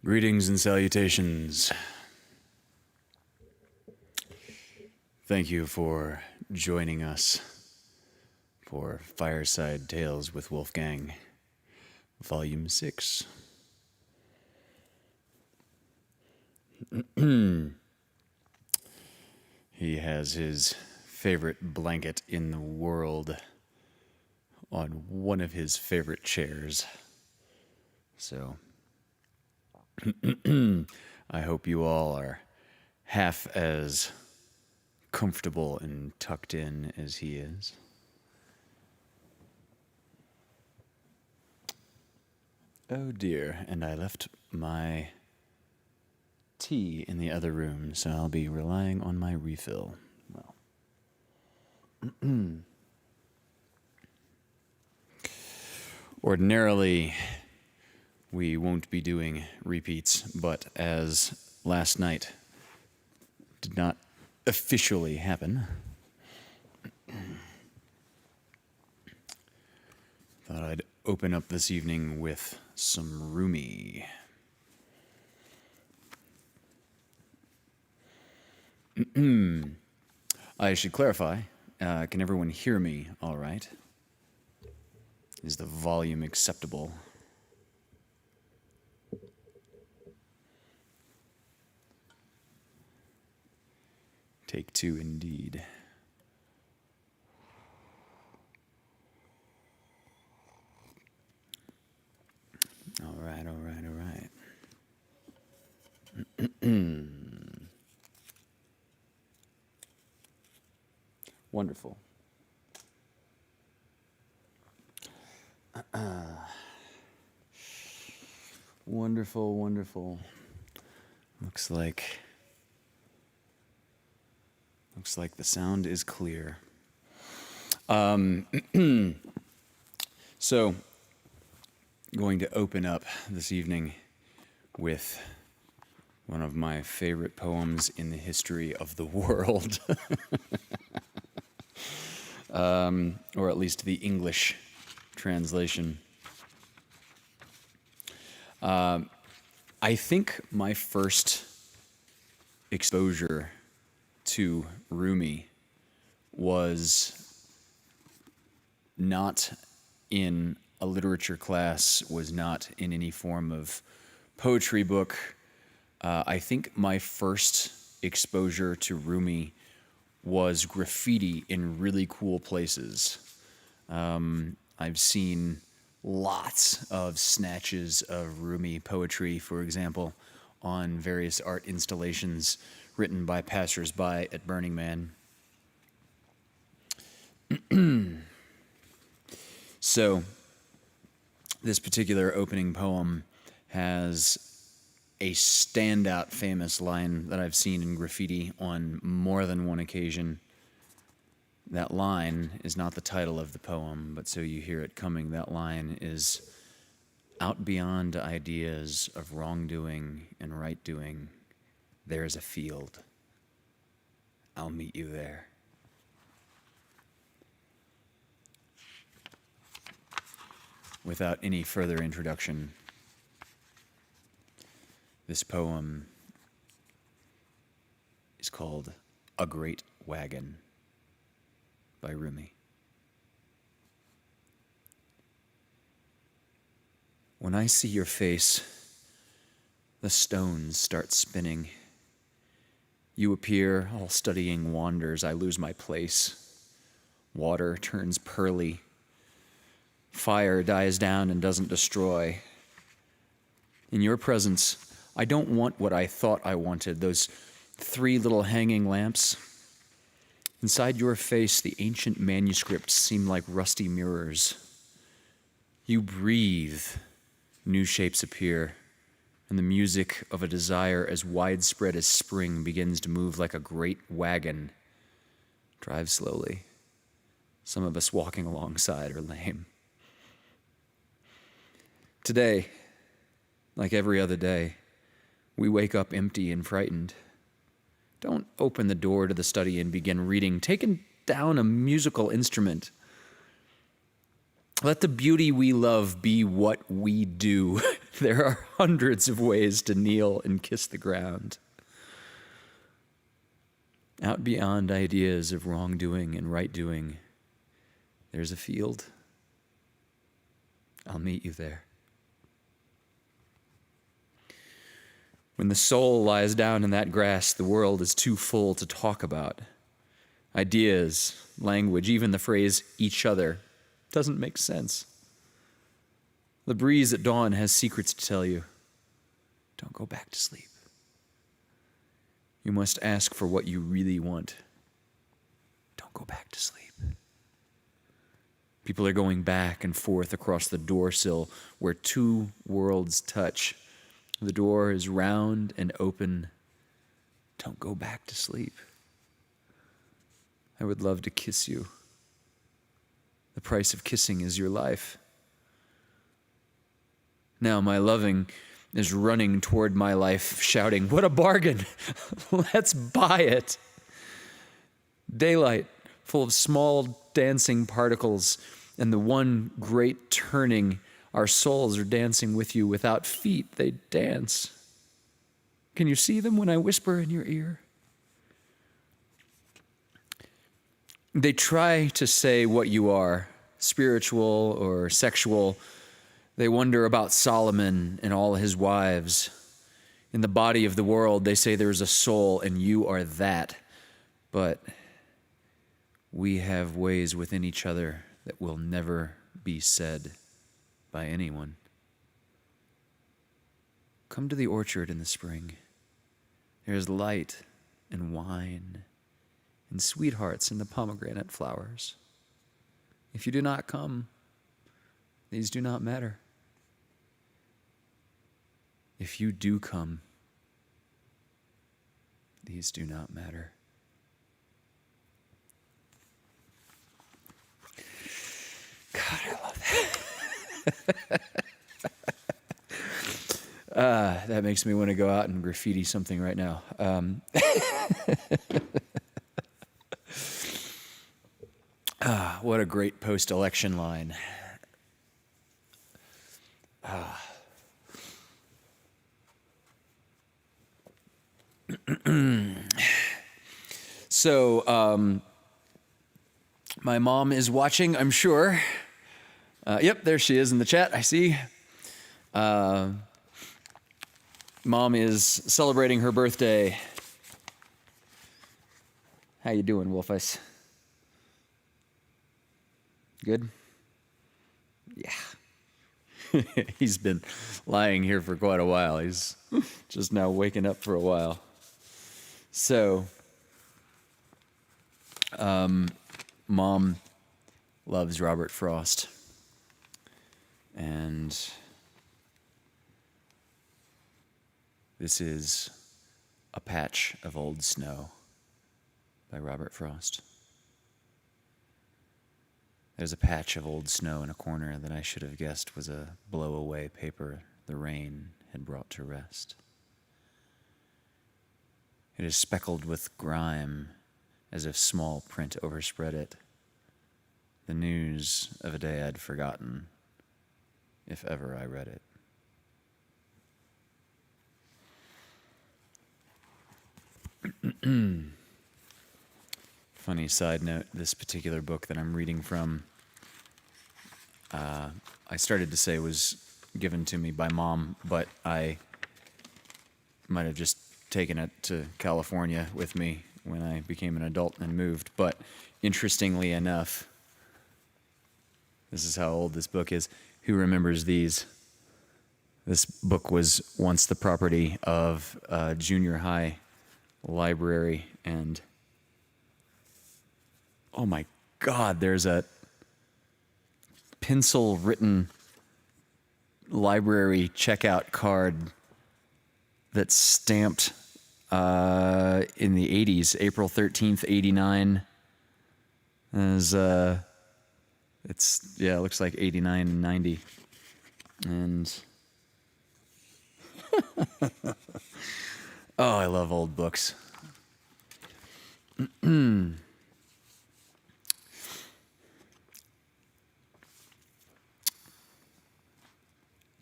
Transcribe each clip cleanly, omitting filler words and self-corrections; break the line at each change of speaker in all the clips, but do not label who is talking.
Greetings and salutations. Thank you for joining us for Fireside Tales with Wolfgang, Volume 6. He has his favorite blanket in the world on one of his favorite chairs. So, I hope you all are half as comfortable and tucked in as he is. Oh dear, and I left my tea in the other room, so I'll be relying on my refill. Well, ordinarily, we won't be doing repeats, but as last night did not officially happen, thought I'd open up this evening with some Rumi. I should clarify, can everyone hear me all right? Is the volume acceptable? Take two indeed. All right. Wonderful. Wonderful. Looks like the sound is clear. So, going to open up this evening with one of my favorite poems in the history of the world. Or at least the English translation. I think my first exposure to Rumi was not in a literature class, was not in any form of poetry book. I think my first exposure to Rumi was graffiti in really cool places. I've seen lots of snatches of Rumi poetry, for example, on various art installations written by passersby at Burning Man. So, this particular opening poem has a standout famous line that I've seen in graffiti on more than one occasion. That line is not the title of the poem, but so you hear it coming. That line is, "Out beyond ideas of wrongdoing and right doing, there is a field. I'll meet you there." Without any further introduction, this poem is called "A Great Wagon" by Rumi. When I see your face, the stones start spinning. You appear, all studying wanders. I lose my place. Water turns pearly. Fire dies down and doesn't destroy. In your presence, I don't want what I thought I wanted, those 3 little hanging lamps. Inside your face, the ancient manuscripts seem like rusty mirrors. You breathe, new shapes appear, and the music of a desire as widespread as spring begins to move like a great wagon. Drive slowly. Some of us walking alongside are lame. Today, like every other day, we wake up empty and frightened. Don't open the door to the study and begin reading. Take down a musical instrument. Let the beauty we love be what we do. There are hundreds of ways to kneel and kiss the ground. Out beyond ideas of wrongdoing and right doing, there's a field. I'll meet you there. When the soul lies down in that grass, the world is too full to talk about. Ideas, language, even the phrase each other doesn't make sense. The breeze at dawn has secrets to tell you. Don't go back to sleep. You must ask for what you really want. Don't go back to sleep. People are going back and forth across the door sill where two worlds touch. The door is round and open. Don't go back to sleep. I would love to kiss you. The price of kissing is your life. Now my loving is running toward my life, shouting, "What a bargain! Let's buy it!" Daylight, full of small dancing particles, and the one great turning. Our souls are dancing with you. Without feet, they dance. Can you see them when I whisper in your ear? They try to say what you are, spiritual or sexual. They wonder about Solomon and all his wives. In the body of the world, they say there's a soul and you are that. But we have ways within each other that will never be said by anyone. Come to the orchard in the spring. There is light and wine and sweethearts in the pomegranate flowers. If you do not come, these do not matter. If you do come, these do not matter. God, I love that. That makes me want to go out and graffiti something right now. What a great post-election line. So, my mom is watching, I'm sure. Yep, there she is in the chat, I see. Mom is celebrating her birthday. How you doing, Wolfice? Good? Yeah. He's been lying here for quite a while. He's just now waking up for a while. So, Mom loves Robert Frost. And this is A Patch of Old Snow by Robert Frost. There's a patch of old snow in a corner that I should have guessed was a blow-away paper the rain had brought to rest. It is speckled with grime, as if small print overspread it. The news of a day I'd forgotten, if ever I read it. Funny side note, this particular book that I'm reading from, I started to say was given to me by Mom, but I might have just taken it to California with me when I became an adult and moved. But interestingly enough, this is how old this book is. Who remembers these? This book was once the property of a junior high library, and oh my God, there's a pencil-written library checkout card that's stamped in the 80s, April 13th, 89. As it looks like 89 and 90. And oh, I love old books.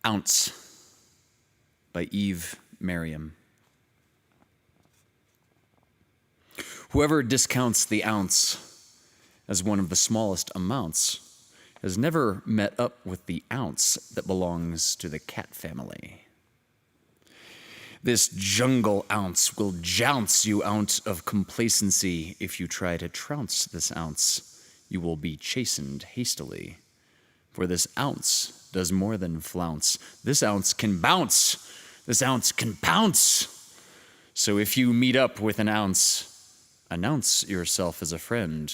Ounce. by Eve Merriam. Whoever discounts the ounce as one of the smallest amounts has never met up with the ounce that belongs to the cat family. This jungle ounce will jounce you out of complacency. If you try to trounce this ounce, you will be chastened hastily. For this ounce does more than flounce. This ounce can bounce. This ounce can pounce. So if you meet up with an ounce, announce yourself as a friend,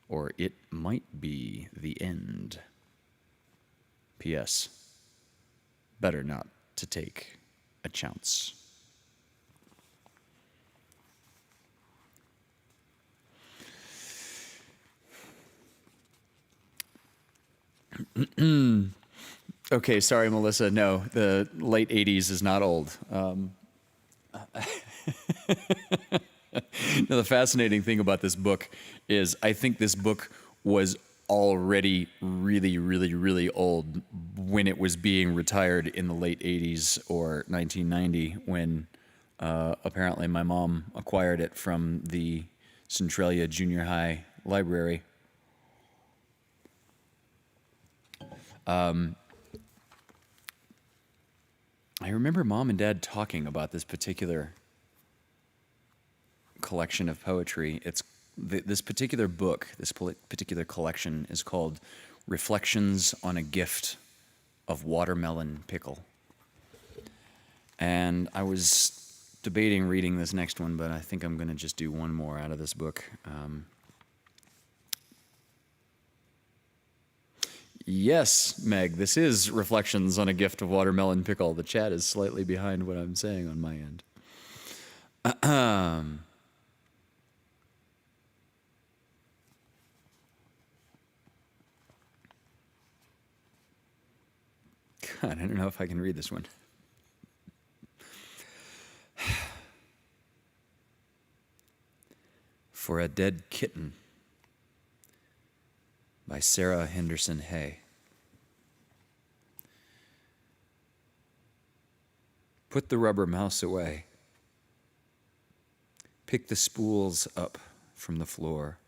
or it might be the end. P.S. Better not to take a chance. Okay, sorry, Melissa. No, the late 80s is not old. No, the fascinating thing about this book is I think this book was already really, really, really old when it was being retired in the late 80s or 1990 when apparently my mom acquired it from the Centralia Junior High Library. I remember Mom and Dad talking about this particular collection of poetry. This particular book, this particular collection is called Reflections on a Gift of Watermelon Pickle. And I was debating reading this next one, but I think I'm going to just do one more out of this book. Yes, Meg, this is Reflections on a Gift of Watermelon Pickle. The chat is slightly behind what I'm saying on my end. God, I don't know if I can read this one. For a Dead Kitten by Sarah Henderson Hay. Put the rubber mouse away. Pick the spools up from the floor.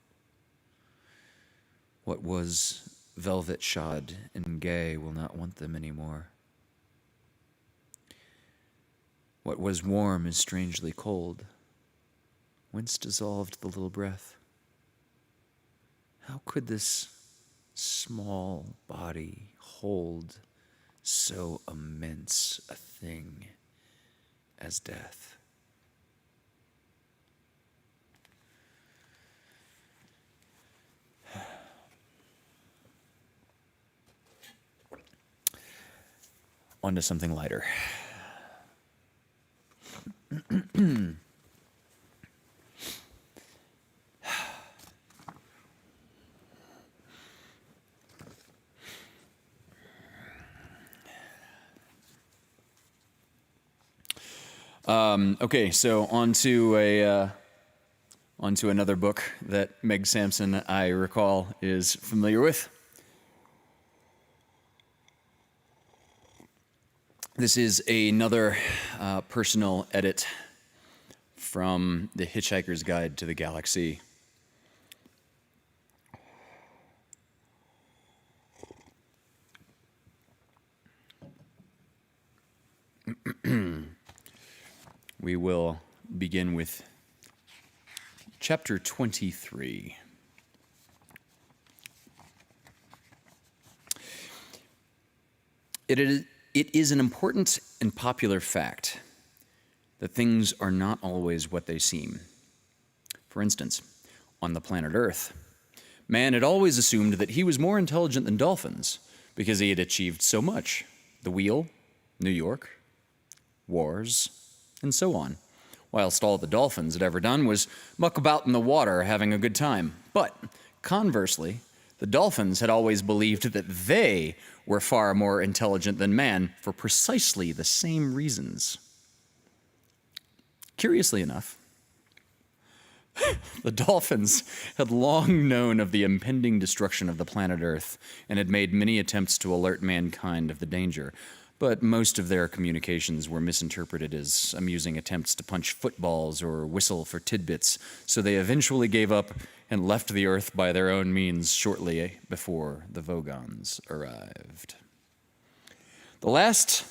What was velvet shod and gay will not want them anymore. What was warm is strangely cold. Whence dissolved the little breath? How could this small body hold so immense a thing as death? On to something lighter. Okay, so on to another book that Meg Sampson, I recall, is familiar with. This is another personal edit from The Hitchhiker's Guide to the Galaxy. We will begin with chapter 23. It is an important and popular fact that things are not always what they seem. For instance, on the planet Earth, man had always assumed that he was more intelligent than dolphins because he had achieved so much: the wheel, New York, wars, and so on, whilst all the dolphins had ever done was muck about in the water having a good time. But conversely, the dolphins had always believed that they were far more intelligent than man for precisely the same reasons. Curiously enough, the dolphins had long known of the impending destruction of the planet Earth and had made many attempts to alert mankind of the danger. But most of their communications were misinterpreted as amusing attempts to punch footballs or whistle for tidbits, so they eventually gave up and left the Earth by their own means shortly before the Vogons arrived. The last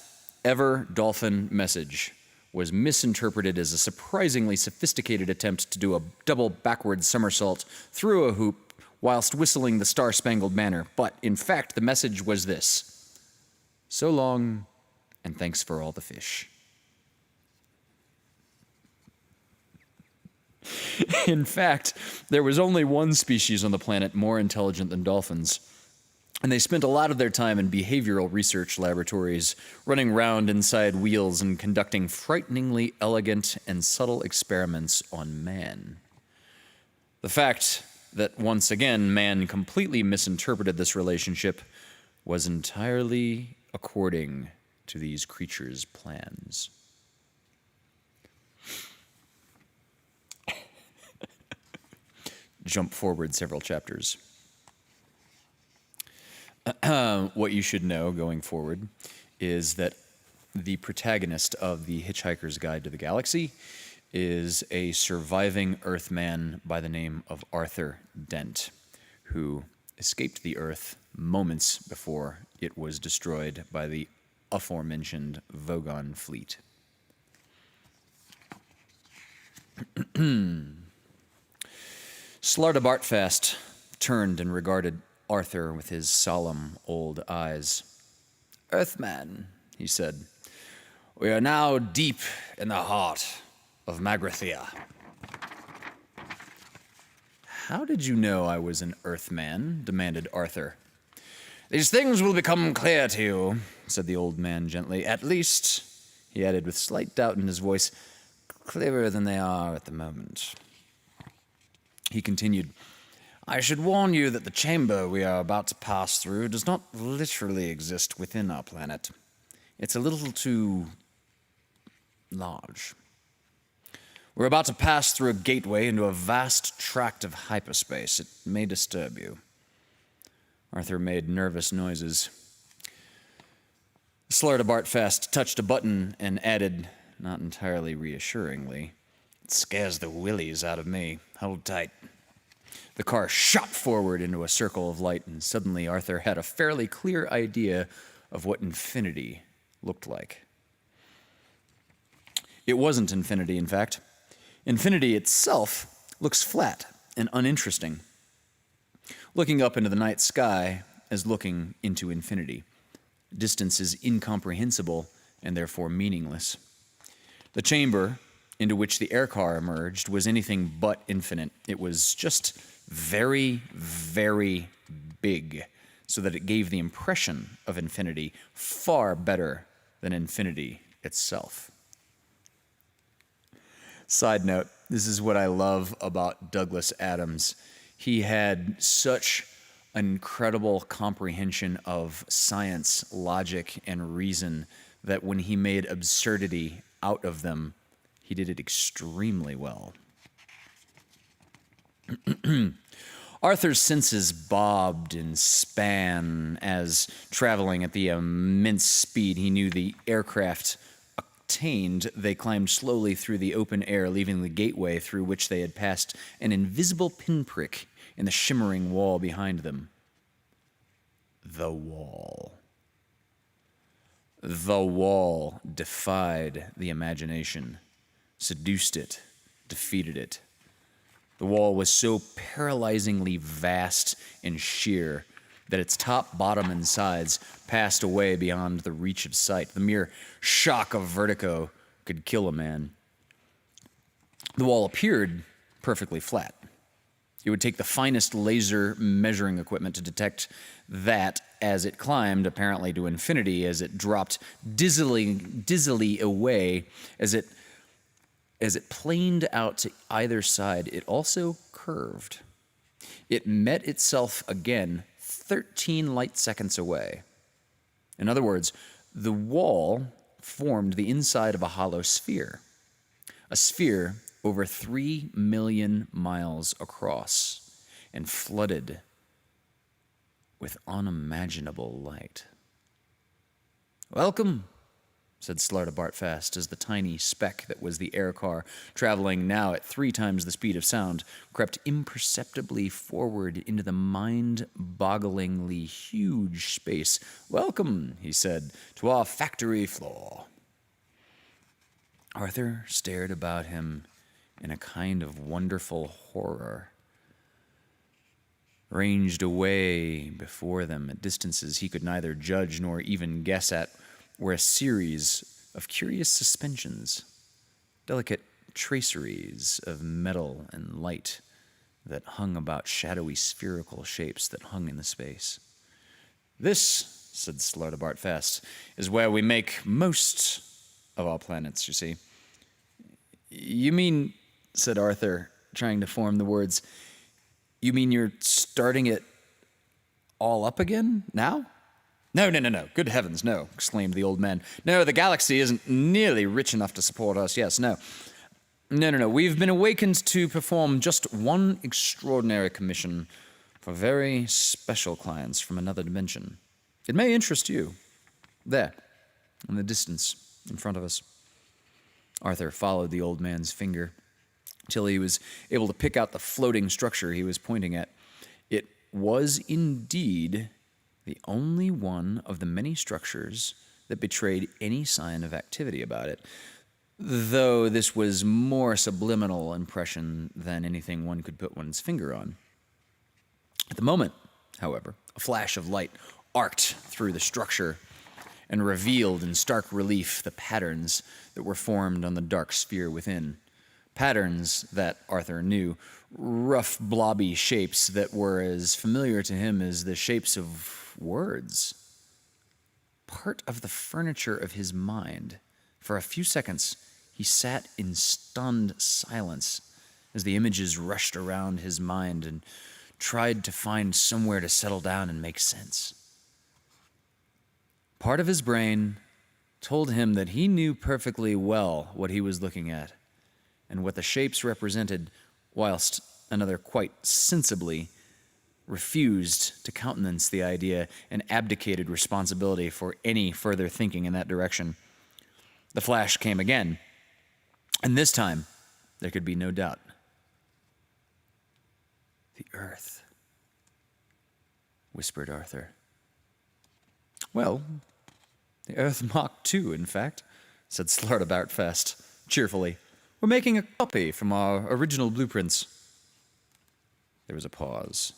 ever dolphin message was misinterpreted as a surprisingly sophisticated attempt to do a double backward somersault through a hoop whilst whistling the Star-Spangled Banner, but in fact the message was this: so long, and thanks for all the fish. In fact, there was only one species on the planet more intelligent than dolphins, and they spent a lot of their time in behavioral research laboratories, running round inside wheels and conducting frighteningly elegant and subtle experiments on man. The fact that, once again, man completely misinterpreted this relationship was entirely according to these creatures' plans. Jump forward several chapters. What you should know going forward is that the protagonist of The Hitchhiker's Guide to the Galaxy is a surviving Earthman by the name of Arthur Dent, who escaped the Earth moments before it was destroyed by the aforementioned Vogon fleet. Slartibartfast turned and regarded Arthur with his solemn old eyes. "Earthman," he said, "we are now deep in the heart of Magrathea." "How did you know I was an Earthman?" demanded Arthur. "These things will become clear to you," said the old man gently. "At least," he added with slight doubt in his voice, "clearer than they are at the moment." He continued, "I should warn you that the chamber we are about to pass through does not literally exist within our planet. It's a little too large. We're about to pass through a gateway into a vast tract of hyperspace. It may disturb you." Arthur made nervous noises. Slartibartfast touched a button and added, not entirely reassuringly, "It scares the willies out of me. Hold tight." The car shot forward into a circle of light, and suddenly Arthur had a fairly clear idea of what infinity looked like. It wasn't infinity, in fact. Infinity itself looks flat and uninteresting. Looking up into the night sky is looking into infinity. Distance is incomprehensible and therefore meaningless. The chamber into which the air car emerged was anything but infinite. It was just very, very big, so that it gave the impression of infinity far better than infinity itself. Side note, this is what I love about Douglas Adams. He had such incredible comprehension of science, logic, and reason that when he made absurdity out of them, he did it extremely well. Arthur's senses bobbed and span as, traveling at the immense speed he knew the aircraft attained, they climbed slowly through the open air, leaving the gateway through which they had passed an invisible pinprick in the shimmering wall behind them. The wall. The wall defied the imagination, seduced it, defeated it. The wall was so paralyzingly vast and sheer that its top, bottom, and sides passed away beyond the reach of sight. The mere shock of vertigo could kill a man. The wall appeared perfectly flat. It would take the finest laser measuring equipment to detect that as it climbed, apparently to infinity, as it dropped dizzily away, as it planed out to either side, it also curved. It met itself again 13 light seconds away. In other words, the wall formed the inside of a hollow sphere, a sphere over 3 million miles across and flooded with unimaginable light. Welcome, said Slartibartfast as the tiny speck that was the air car, traveling now at 3 times the speed of sound, crept imperceptibly forward into the mind-bogglingly huge space. Welcome, he said, to our factory floor. Arthur stared about him in a kind of wonderful horror. Ranged away before them at distances he could neither judge nor even guess at were a series of curious suspensions, delicate traceries of metal and light that hung about shadowy spherical shapes that hung in the space. This, said Slartibartfast, is where we make most of our planets, you see. You mean, said Arthur, trying to form the words, you mean you're starting it all up again now? No. Good heavens, no, exclaimed the old man. No, the galaxy isn't nearly rich enough to support us. Yes, no. No. We've been awakened to perform just one extraordinary commission for very special clients from another dimension. It may interest you. There, in the distance, in front of us. Arthur followed the old man's finger till he was able to pick out the floating structure he was pointing at. It was indeed the only one of the many structures that betrayed any sign of activity about it, though this was more subliminal impression than anything one could put one's finger on. At the moment, however, a flash of light arced through the structure and revealed in stark relief the patterns that were formed on the dark sphere within. Patterns that Arthur knew, rough, blobby shapes that were as familiar to him as the shapes of words. Part of the furniture of his mind. For a few seconds, he sat in stunned silence as the images rushed around his mind and tried to find somewhere to settle down and make sense. Part of his brain told him that he knew perfectly well what he was looking at and what the shapes represented, whilst another quite sensibly refused to countenance the idea and abdicated responsibility for any further thinking in that direction. The flash came again, and this time there could be no doubt. The Earth, whispered Arthur. Well, the Earth Mark II, in fact, said Slartibartfast cheerfully. We're making a copy from our original blueprints. There was a pause.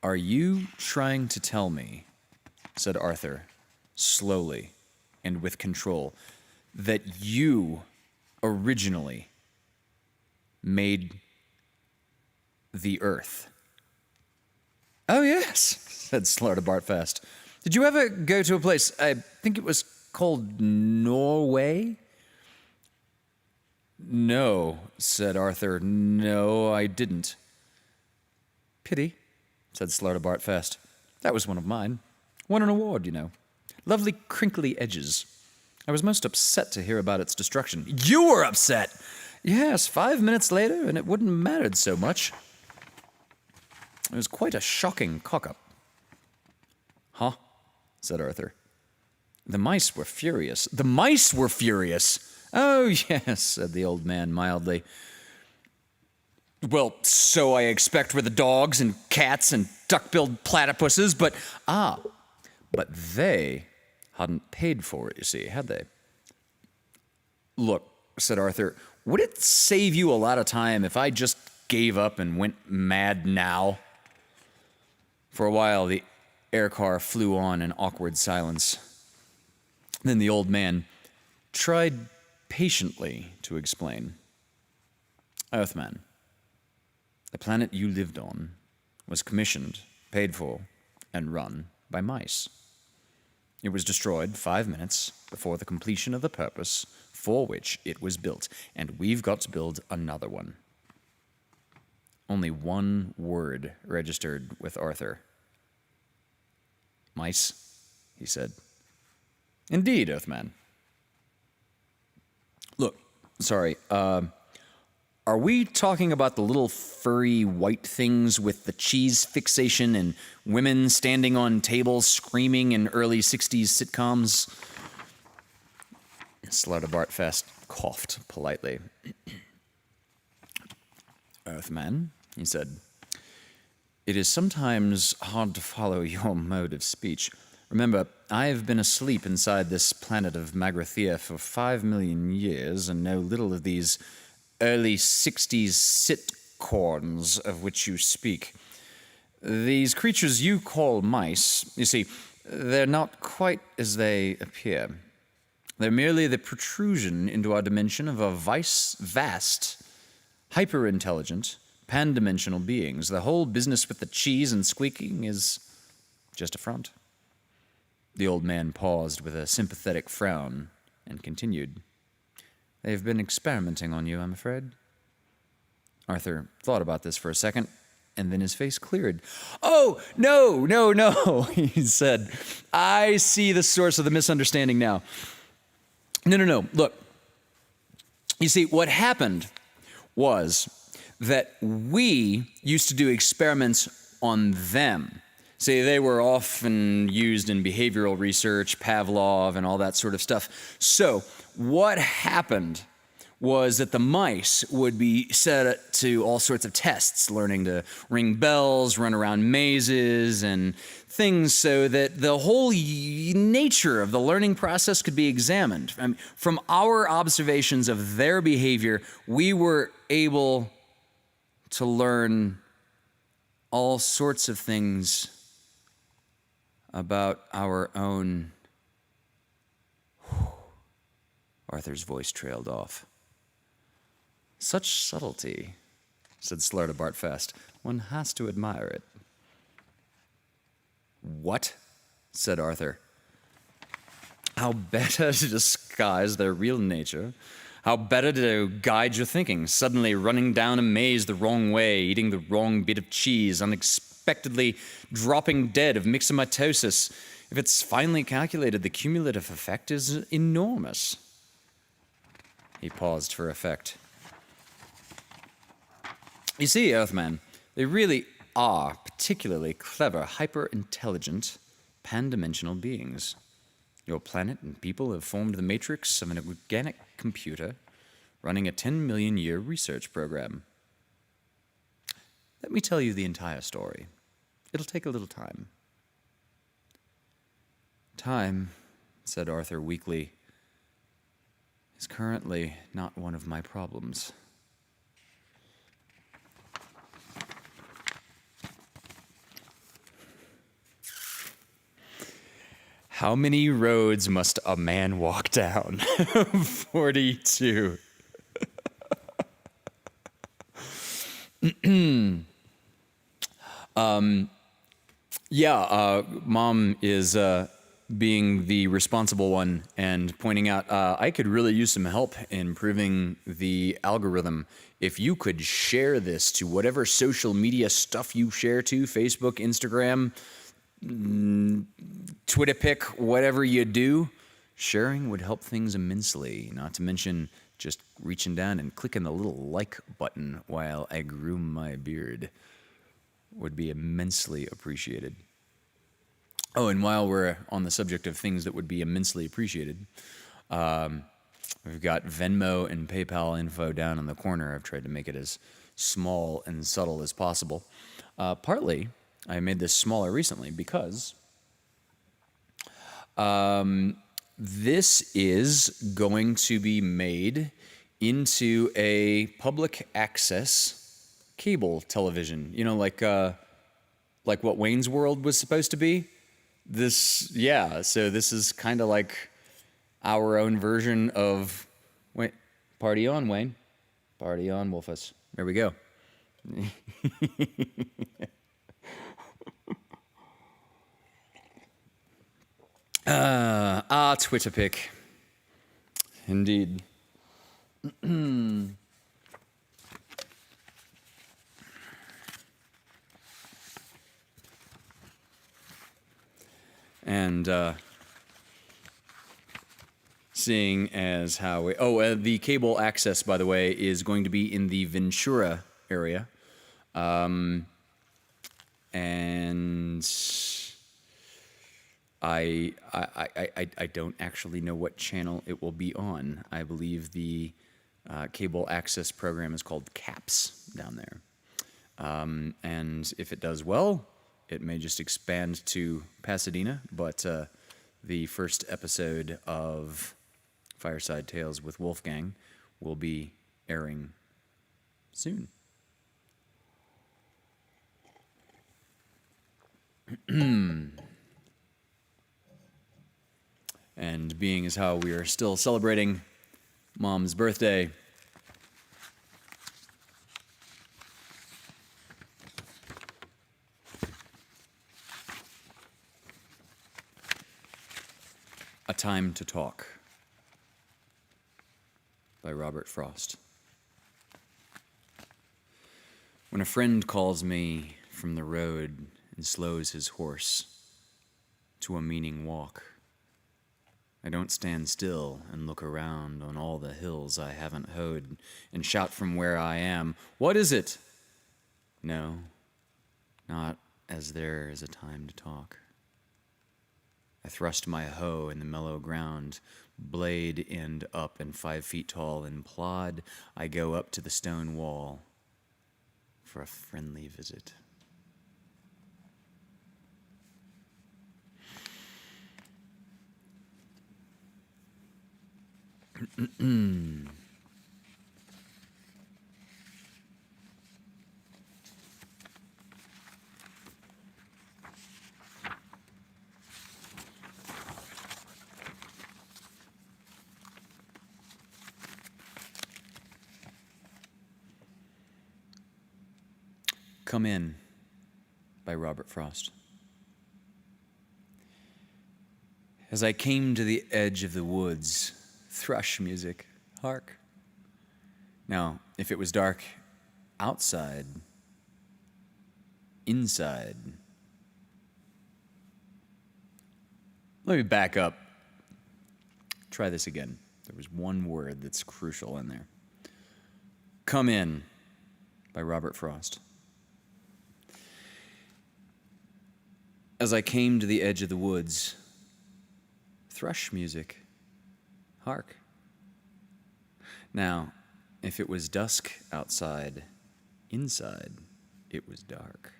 Are you trying to tell me, said Arthur, slowly and with control, that you originally made the Earth? Oh, yes, said Slartibartfast. Did you ever go to a place, I think it was called Norway? No, said Arthur. No, I didn't. Pity, said Slartibartfast. That was one of mine. Won an award, you know. Lovely crinkly edges. I was most upset to hear about its destruction. You were upset! Yes, 5 minutes later, and it wouldn't have mattered so much. It was quite a shocking cock-up. Huh? Said Arthur. The mice were furious. The mice were furious! Oh, yes, said the old man mildly. Well, so I expect were the dogs and cats and duck-billed platypuses, but they hadn't paid for it, you see, had they? Look, said Arthur, would it save you a lot of time if I just gave up and went mad now? For a while, the air car flew on in awkward silence. Then the old man tried patiently to explain. Earthman, the planet you lived on was commissioned, paid for, and run by mice. It was destroyed 5 minutes before the completion of the purpose for which it was built, and we've got to build another one. Only one word registered with Arthur. Mice, he said. Indeed, Earthman. Look, sorry, Are we talking about the little furry white things with the cheese fixation and women standing on tables screaming in early 60s sitcoms? Slaughterbartfast coughed politely. Earthman, he said, it is sometimes hard to follow your mode of speech. Remember, I have been asleep inside this planet of Magrathea for 5 million years and know little of these early 60s sitcorns of which you speak. These creatures you call mice, you see, they're not quite as they appear. They're merely the protrusion into our dimension of a vast, hyper-intelligent, pan-dimensional beings. The whole business with the cheese and squeaking is just a front. The old man paused with a sympathetic frown and continued. They've been experimenting on you, I'm afraid. Arthur thought about this for a second, and then his face cleared. Oh, no, he said. I see the source of the misunderstanding now. No. Look, you see, what happened was that we used to do experiments on them. See, they were often used in behavioral research, Pavlov, and all that sort of stuff. So what happened was that the mice would be set to all sorts of tests, learning to ring bells, run around mazes, and things so that the whole nature of the learning process could be examined. I mean, from our observations of their behavior, we were able to learn all sorts of things about our own... Arthur's voice trailed off. Such subtlety, said Slaughterbartfast. One has to admire it. What? Said Arthur. How better to disguise their real nature. How better to guide your thinking, suddenly running down a maze the wrong way, eating the wrong bit of cheese, unexpectedly dropping dead of myxomatosis. If it's finely calculated, the cumulative effect is enormous. He paused for effect. You see, Earthman, they really are particularly clever, hyper-intelligent, pan-dimensional beings. Your planet and people have formed the matrix of an organic computer running a 10 million year research program. Let me tell you the entire story. It'll take a little time. Time, said Arthur weakly, is currently not one of my problems. How many roads must a man walk down? 42. Mom is being the responsible one and pointing out, I could really use some help in improving the algorithm. If you could share this to whatever social media stuff you share to, Facebook, Instagram, Twitter pic, whatever you do, sharing would help things immensely, not to mention just reaching down and clicking the little like button while I groom my beard would be immensely appreciated. Oh, and while we're on the subject of things that would be immensely appreciated, we've got Venmo and PayPal info down in the corner. I've tried to make it as small and subtle as possible. Partly, I made this smaller recently because this is going to be made into a public access cable television. You know, like what Wayne's World was supposed to be. So this is kind of like our own version of... Wait, party on, Wayne. Party on, Wolfus. There we go. Twitter pic. Indeed. And Seeing as how we... the cable access, by the way, is going to be in the Ventura area. And I don't actually know what channel it will be on. I believe the cable access program is called CAPS down there. And if it does well, it may just expand to Pasadena, but the first episode of Fireside Tales with Wolfgang will be airing soon. And being as how we are still celebrating Mom's birthday, A Time to Talk by Robert Frost. When a friend calls me from the road and slows his horse to a meaning walk, I don't stand still and look around on all the hills I haven't hoed and shout from where I am, "What is it?" No, not as there is a time to talk. I thrust my hoe in the mellow ground, blade end up and 5 feet tall, and plod I go up to the stone wall for a friendly visit. Come In by Robert Frost. As I came to the edge of the woods, thrush music, hark. Now, if it was dark outside, inside. Let me back up. Try this again. There was one word that's crucial in there. Come In by Robert Frost. As I came to the edge of the woods, thrush music, hark. Now, if it was dusk outside, inside, it was dark.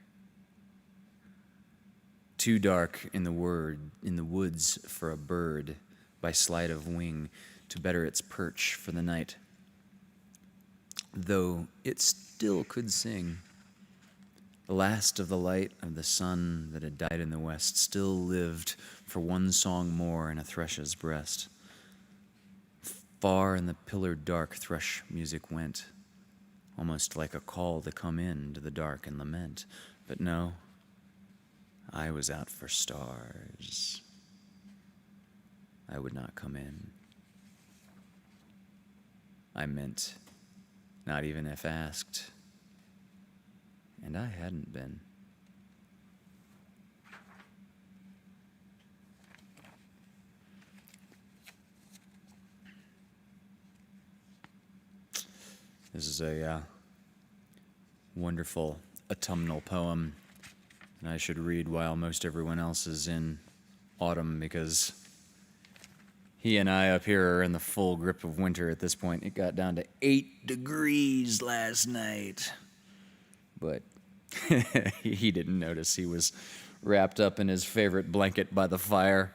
Too dark in the woods for a bird by sleight of wing to better its perch for the night, though it still could sing. The last of the light of the sun that had died in the west still lived for one song more in a thrush's breast. Far in the pillared dark thrush music went, almost like a call to come in to the dark and lament. But no, I was out for stars. I would not come in. I meant, not even if asked, and I hadn't been. This is a wonderful autumnal poem, and I should read while most everyone else is in autumn, because he and I up here are in the full grip of winter at this point. It got down to 8 degrees last night, but he didn't notice. He was wrapped up in his favorite blanket by the fire.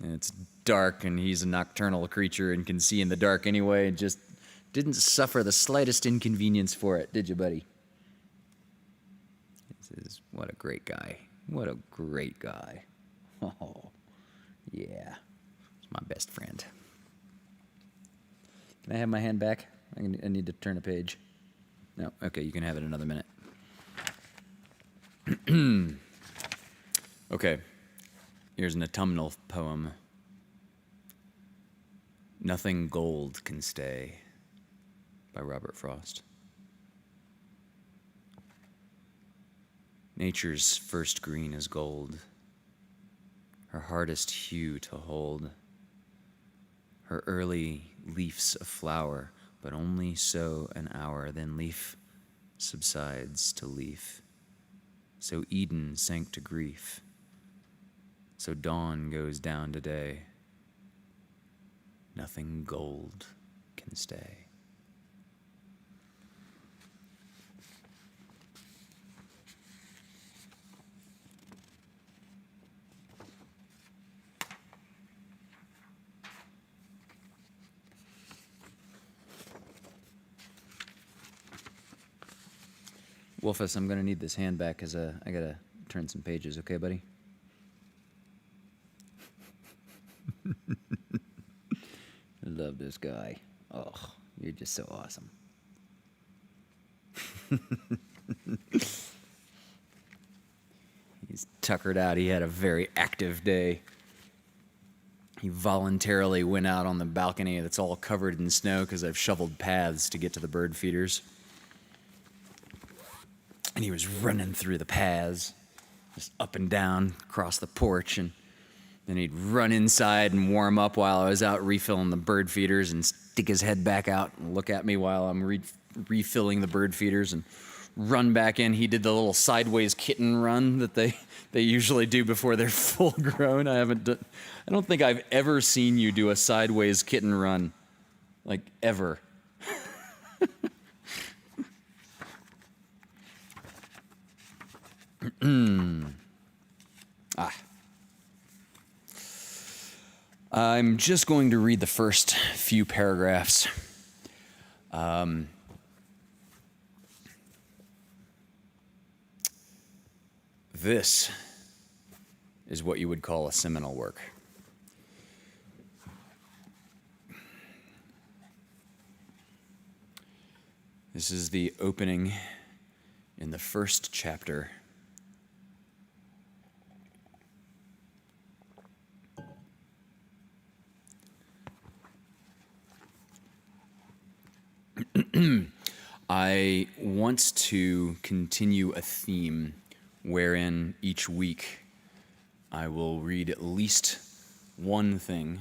And it's dark, and he's a nocturnal creature and can see in the dark anyway, and just didn't suffer the slightest inconvenience for it, did you, buddy? What a great guy. What a great guy. Oh, yeah. He's my best friend. Can I have my hand back? I need to turn a page. No, okay, you can have it another minute. Okay, here's an autumnal poem. Nothing Gold Can Stay by Robert Frost. Nature's first green is gold, her hardest hue to hold, her early leafs of flower, but only so an hour, then leaf subsides to leaf. So Eden sank to grief, so dawn goes down to day. Nothing gold can stay. Wolfus, I'm going to need this hand back because I got to turn some pages, okay, buddy? I love this guy. Oh, you're just so awesome. He's tuckered out. He had a very active day. He voluntarily went out on the balcony that's all covered in snow because I've shoveled paths to get to the bird feeders. And he was running through the paths, just up and down across the porch, and then he'd run inside and warm up while I was out refilling the bird feeders and stick his head back out and look at me while I'm refilling the bird feeders and run back in. He did the little sideways kitten run that they usually do before they're full grown. I don't think I've ever seen you do a sideways kitten run, like ever. I'm just going to read the first few paragraphs. This is what you would call a seminal work. This is the opening in the first chapter. I want to continue a theme wherein each week I will read at least one thing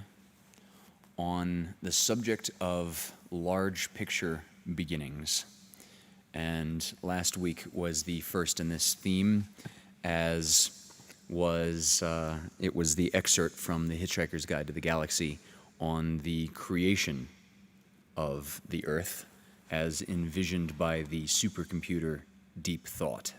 on the subject of large picture beginnings. And last week was the first in this theme, as was it was the excerpt from The Hitchhiker's Guide to the Galaxy on the creation of the Earth as envisioned by the supercomputer Deep Thought.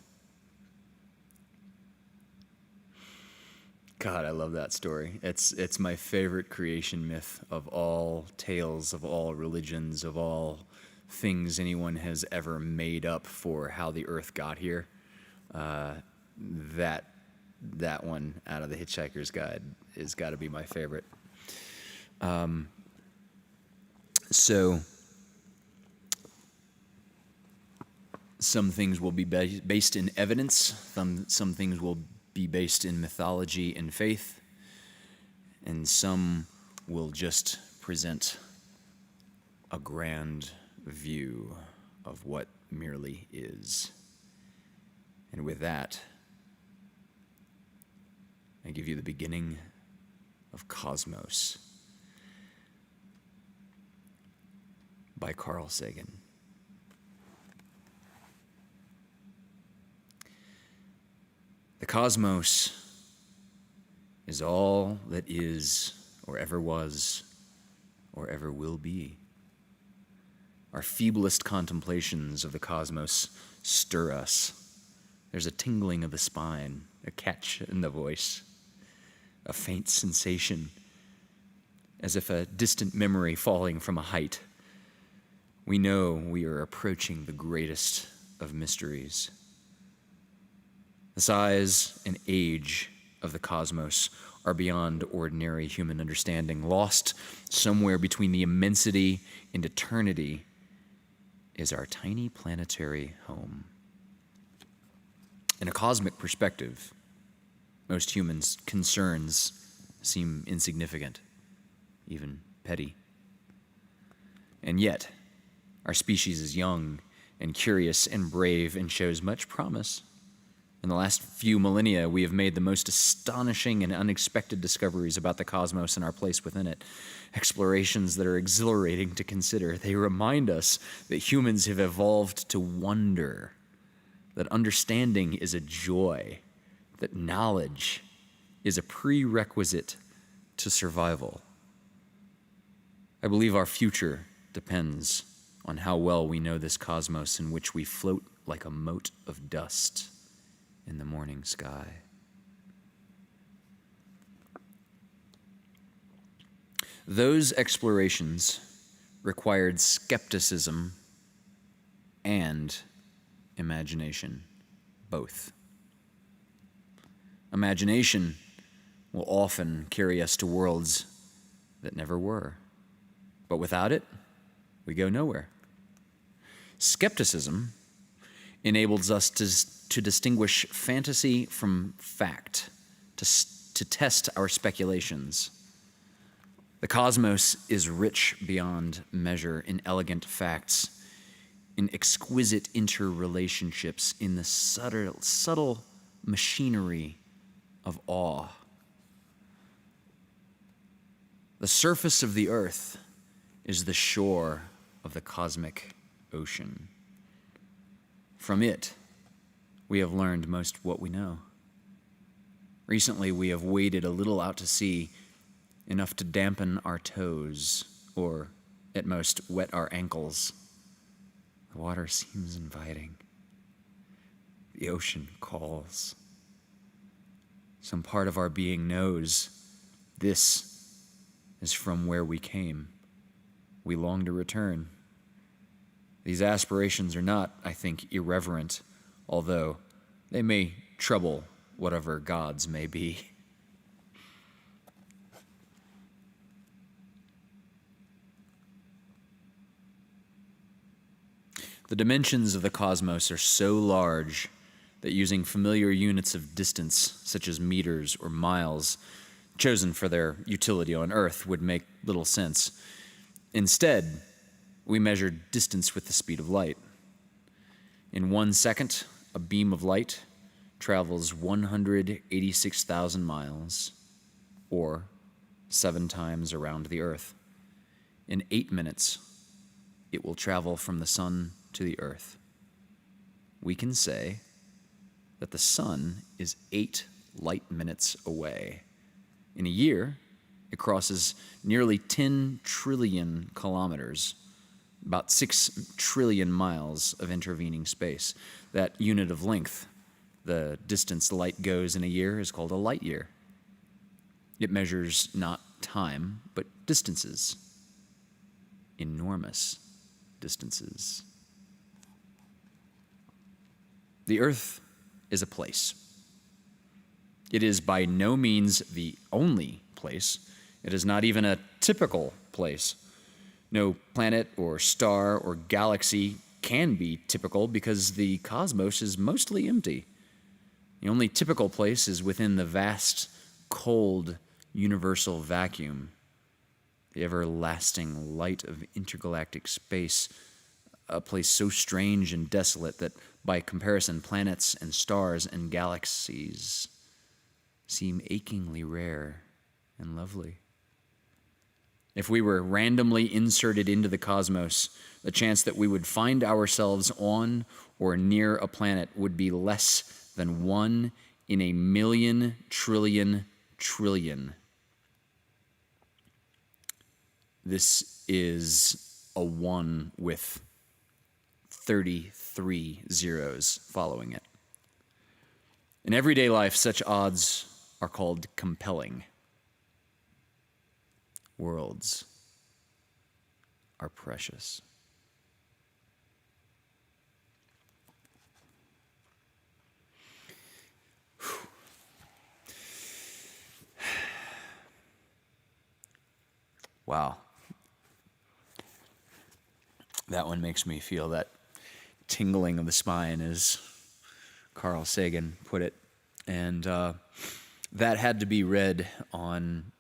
God, I love that story. It's my favorite creation myth of all tales, of all religions, of all things anyone has ever made up for how the Earth got here. That one out of The Hitchhiker's Guide has got to be my favorite. So some things will be based in evidence, some things will be based in mythology and faith, and some will just present a grand view of what merely is. And with that, I give you the beginning of Cosmos by Carl Sagan. The cosmos is all that is, or ever was, or ever will be. Our feeblest contemplations of the cosmos stir us. There's a tingling of the spine, a catch in the voice, a faint sensation, as if a distant memory falling from a height. We know we are approaching the greatest of mysteries. The size and age of the cosmos are beyond ordinary human understanding. Lost somewhere between the immensity and eternity is our tiny planetary home. In a cosmic perspective, most humans' concerns seem insignificant, even petty. And yet, our species is young and curious and brave and shows much promise. In the last few millennia, we have made the most astonishing and unexpected discoveries about the cosmos and our place within it. Explorations that are exhilarating to consider. They remind us that humans have evolved to wonder, that understanding is a joy, that knowledge is a prerequisite to survival. I believe our future depends on how well we know this cosmos in which we float like a mote of dust in the morning sky. Those explorations required skepticism and imagination, both. Imagination will often carry us to worlds that never were, but without it, we go nowhere. Skepticism enables us to distinguish fantasy from fact, to test our speculations. The cosmos is rich beyond measure in elegant facts, in exquisite interrelationships, in the subtle machinery of awe. The surface of the earth is the shore of the cosmic ocean. From it, we have learned most what we know. Recently, we have waded a little out to sea, enough to dampen our toes, or at most wet our ankles. The water seems inviting. The ocean calls. Some part of our being knows this is from where we came. We long to return. These aspirations are not, I think, irreverent, although they may trouble whatever gods may be. The dimensions of the cosmos are so large that using familiar units of distance, such as meters or miles, chosen for their utility on Earth, would make little sense. Instead, we measure distance with the speed of light. In 1 second, a beam of light travels 186,000 miles, or 7 times around the Earth. In 8 minutes, it will travel from the sun to the Earth. We can say that the sun is 8 light minutes away. In a year, it crosses nearly 10 trillion kilometers, about 6 trillion miles of intervening space. That unit of length, the distance light goes in a year, is called a light year. It measures not time, but distances. Enormous distances. The Earth is a place. It is by no means the only place. It is not even a typical place. No planet or star or galaxy can be typical because the cosmos is mostly empty. The only typical place is within the vast, cold, universal vacuum, the everlasting light of intergalactic space, a place so strange and desolate that, by comparison, planets and stars and galaxies seem achingly rare and lovely. If we were randomly inserted into the cosmos, the chance that we would find ourselves on or near a planet would be less than 1 in a million trillion trillion. This is a 1 with 33 zeros following it. In everyday life, such odds are called compelling. Worlds are precious. Wow. That one makes me feel that tingling of the spine, as Carl Sagan put it. And that had to be read on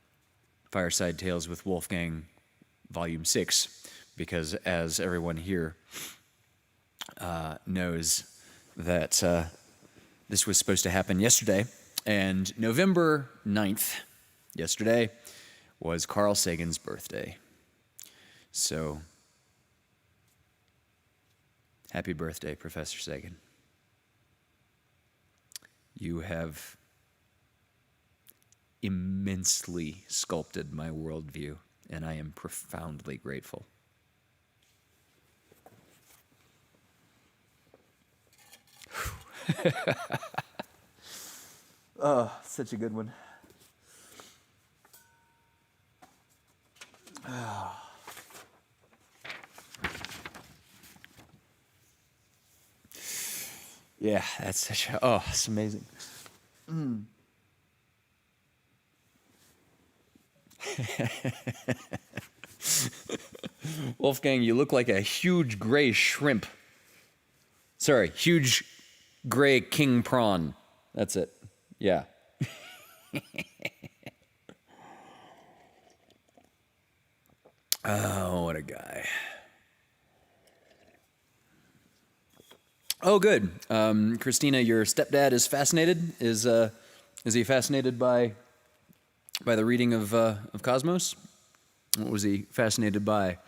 Fireside Tales with Wolfgang, Volume 6, because as everyone here knows, that This was supposed to happen yesterday, and November 9th, yesterday, was Carl Sagan's birthday. So, happy birthday, Professor Sagan. You have immensely sculpted my worldview, and I am profoundly grateful. Oh, such a good one. Oh. Yeah, that's such a, oh, it's amazing. Wolfgang, you look like a huge gray shrimp. Sorry, huge gray king prawn. That's it. Yeah. Oh, what a guy. Oh, good. Christina, your stepdad is fascinated. Is he fascinated by the reading of Cosmos? What was he fascinated by?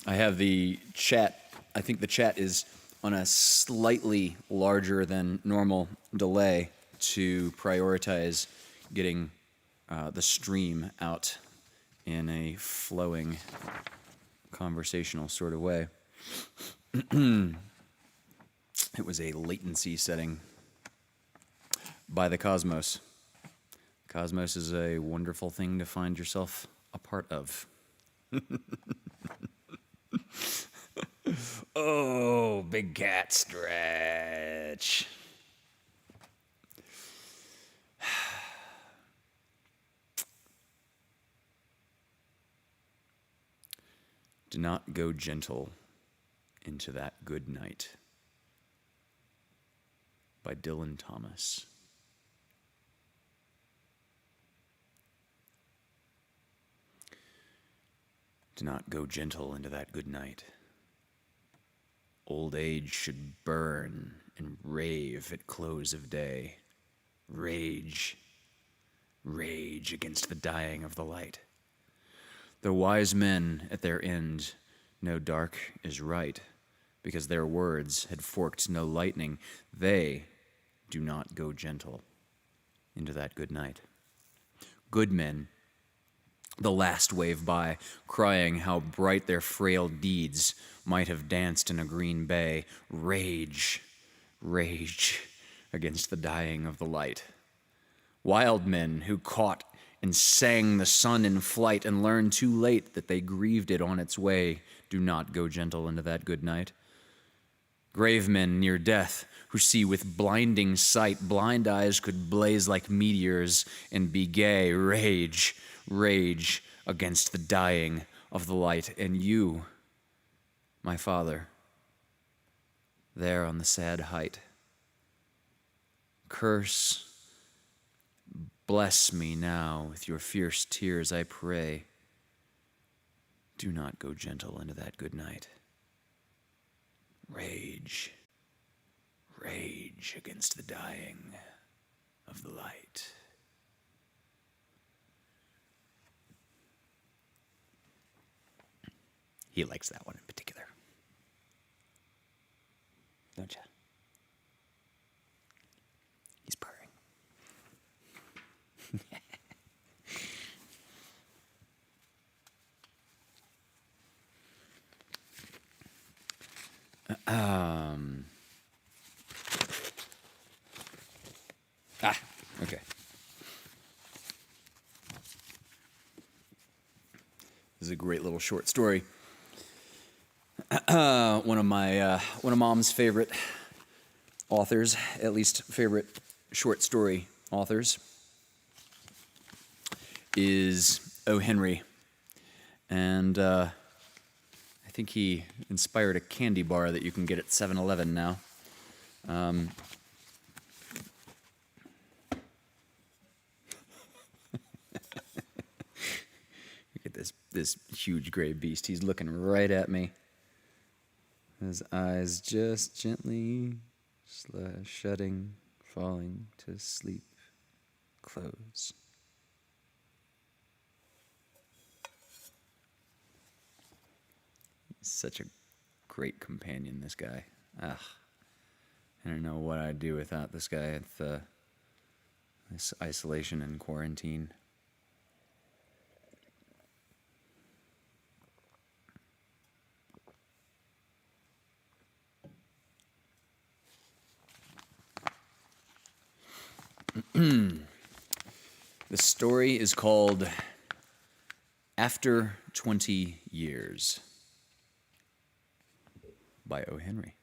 I have the chat. I think the chat is on a slightly larger than normal delay to prioritize getting the stream out in a flowing, conversational sort of way. It was a latency setting by the Cosmos. Cosmos is a wonderful thing to find yourself a part of. Oh, big cat stretch. Do not go gentle into that good night. By Dylan Thomas. Do not go gentle into that good night. Old age should burn and rave at close of day. Rage, rage against the dying of the light. The wise men at their end know dark is right, because their words had forked no lightning. They do not go gentle into that good night. Good men, the last wave by, crying how bright their frail deeds might have danced in a green bay. Rage, rage against the dying of the light. Wild men who caught and sang the sun in flight and learned too late that they grieved it on its way, do not go gentle into that good night. Grave men near death who see with blinding sight, blind eyes could blaze like meteors and be gay. Rage, rage against the dying of the light. And you, my father, there on the sad height, curse, bless me now with your fierce tears, I pray. Do not go gentle into that good night. Rage, rage against the dying of the light. He likes that one in particular. Don't you? He's purring. Okay. This is a great little short story. One of Mom's favorite authors, at least favorite short story authors, is O. Henry, and I think he inspired a candy bar that you can get at 7-Eleven now. Look at this huge gray beast. He's looking right at me. His eyes just gently shutting, falling to sleep. Close. He's such a great companion, this guy. I don't know what I'd do without this guy at this isolation and quarantine. The story is called After 20 Years by O. Henry.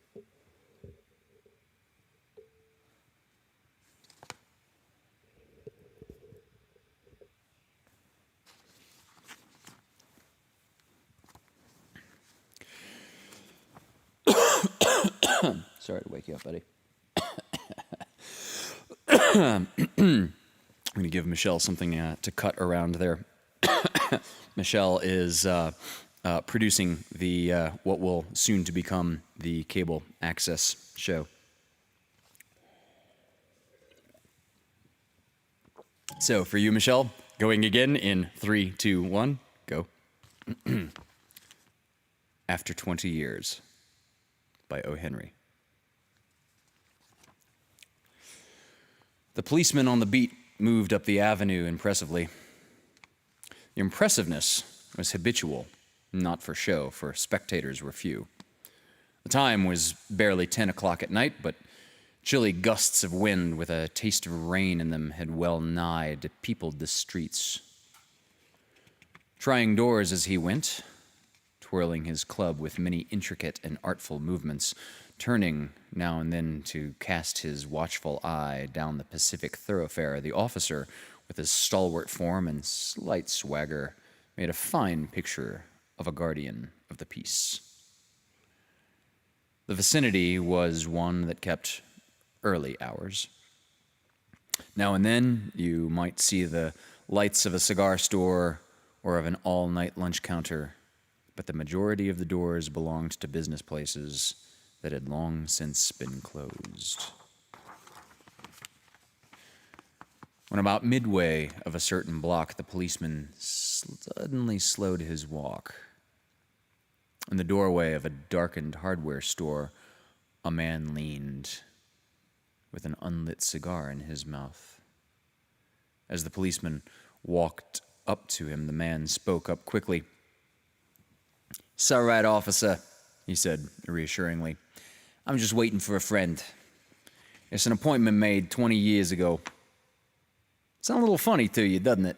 Sorry to wake you up, buddy. I'm going to give Michelle something to cut around there. Michelle is producing the what will soon to become the cable access show. So for you, Michelle, going again in 3, 2, 1, go. After 20 Years by O. Henry. The policeman on the beat moved up the avenue impressively. The impressiveness was habitual, not for show, for spectators were few. The time was barely 10 o'clock at night, but chilly gusts of wind with a taste of rain in them had well nigh peopled the streets. Trying doors as he went, twirling his club with many intricate and artful movements, turning now and then to cast his watchful eye down the Pacific thoroughfare, the officer, with his stalwart form and slight swagger, made a fine picture of a guardian of the peace. The vicinity was one that kept early hours. Now and then you might see the lights of a cigar store or of an all-night lunch counter, but the majority of the doors belonged to business places that had long since been closed. When about midway of a certain block, the policeman suddenly slowed his walk. In the doorway of a darkened hardware store, a man leaned with an unlit cigar in his mouth. As the policeman walked up to him, the man spoke up quickly. "It's all right, officer," he said reassuringly. "I'm just waiting for a friend. It's an appointment made 20 years ago. Sounds a little funny to you, doesn't it?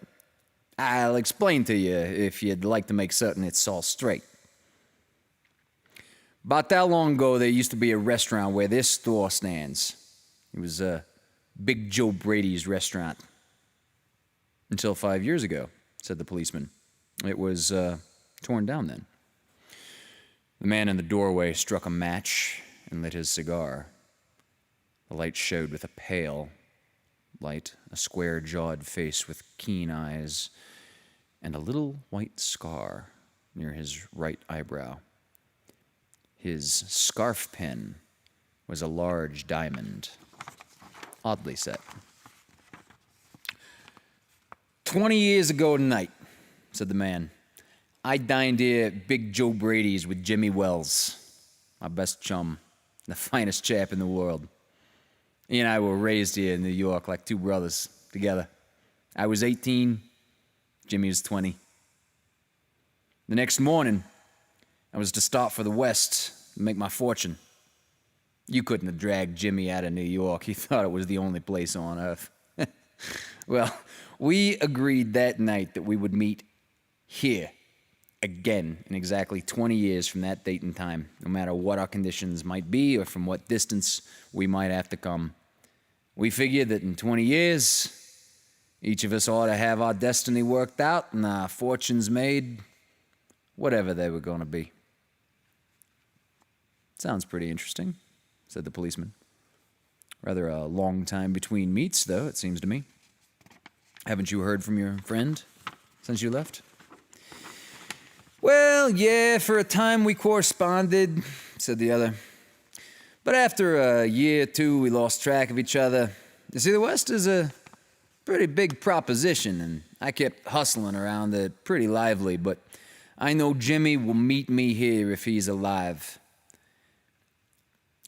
I'll explain to you if you'd like to make certain it's all straight. About that long ago, there used to be a restaurant where this store stands. It was Big Joe Brady's restaurant. Until 5 years ago," said the policeman. "It was torn down then." The man in the doorway struck a match and lit his cigar. The light showed with a pale light, a square-jawed face with keen eyes, and a little white scar near his right eyebrow. His scarf pin was a large diamond, oddly set. 20 years ago tonight," said the man, "I dined here at Big Joe Brady's with Jimmy Wells, my best chum, the finest chap in the world. He and I were raised here in New York like two brothers together. I was 18, Jimmy was 20. The next morning, I was to start for the West and make my fortune. You couldn't have dragged Jimmy out of New York. He thought it was the only place on earth. Well, we agreed that night that we would meet here again in exactly 20 years from that date and time, no matter what our conditions might be or from what distance we might have to come. We figured that in 20 years, each of us ought to have our destiny worked out and our fortunes made, whatever they were going to be." "Sounds pretty interesting," said the policeman. "Rather a long time between meets, though, it seems to me. Haven't you heard from your friend since you left?" Well, yeah, for a time we corresponded, said the other. But after a year or two, we lost track of each other. You see, the West is a pretty big proposition, and I kept hustling around it pretty lively, but I know Jimmy will meet me here if he's alive.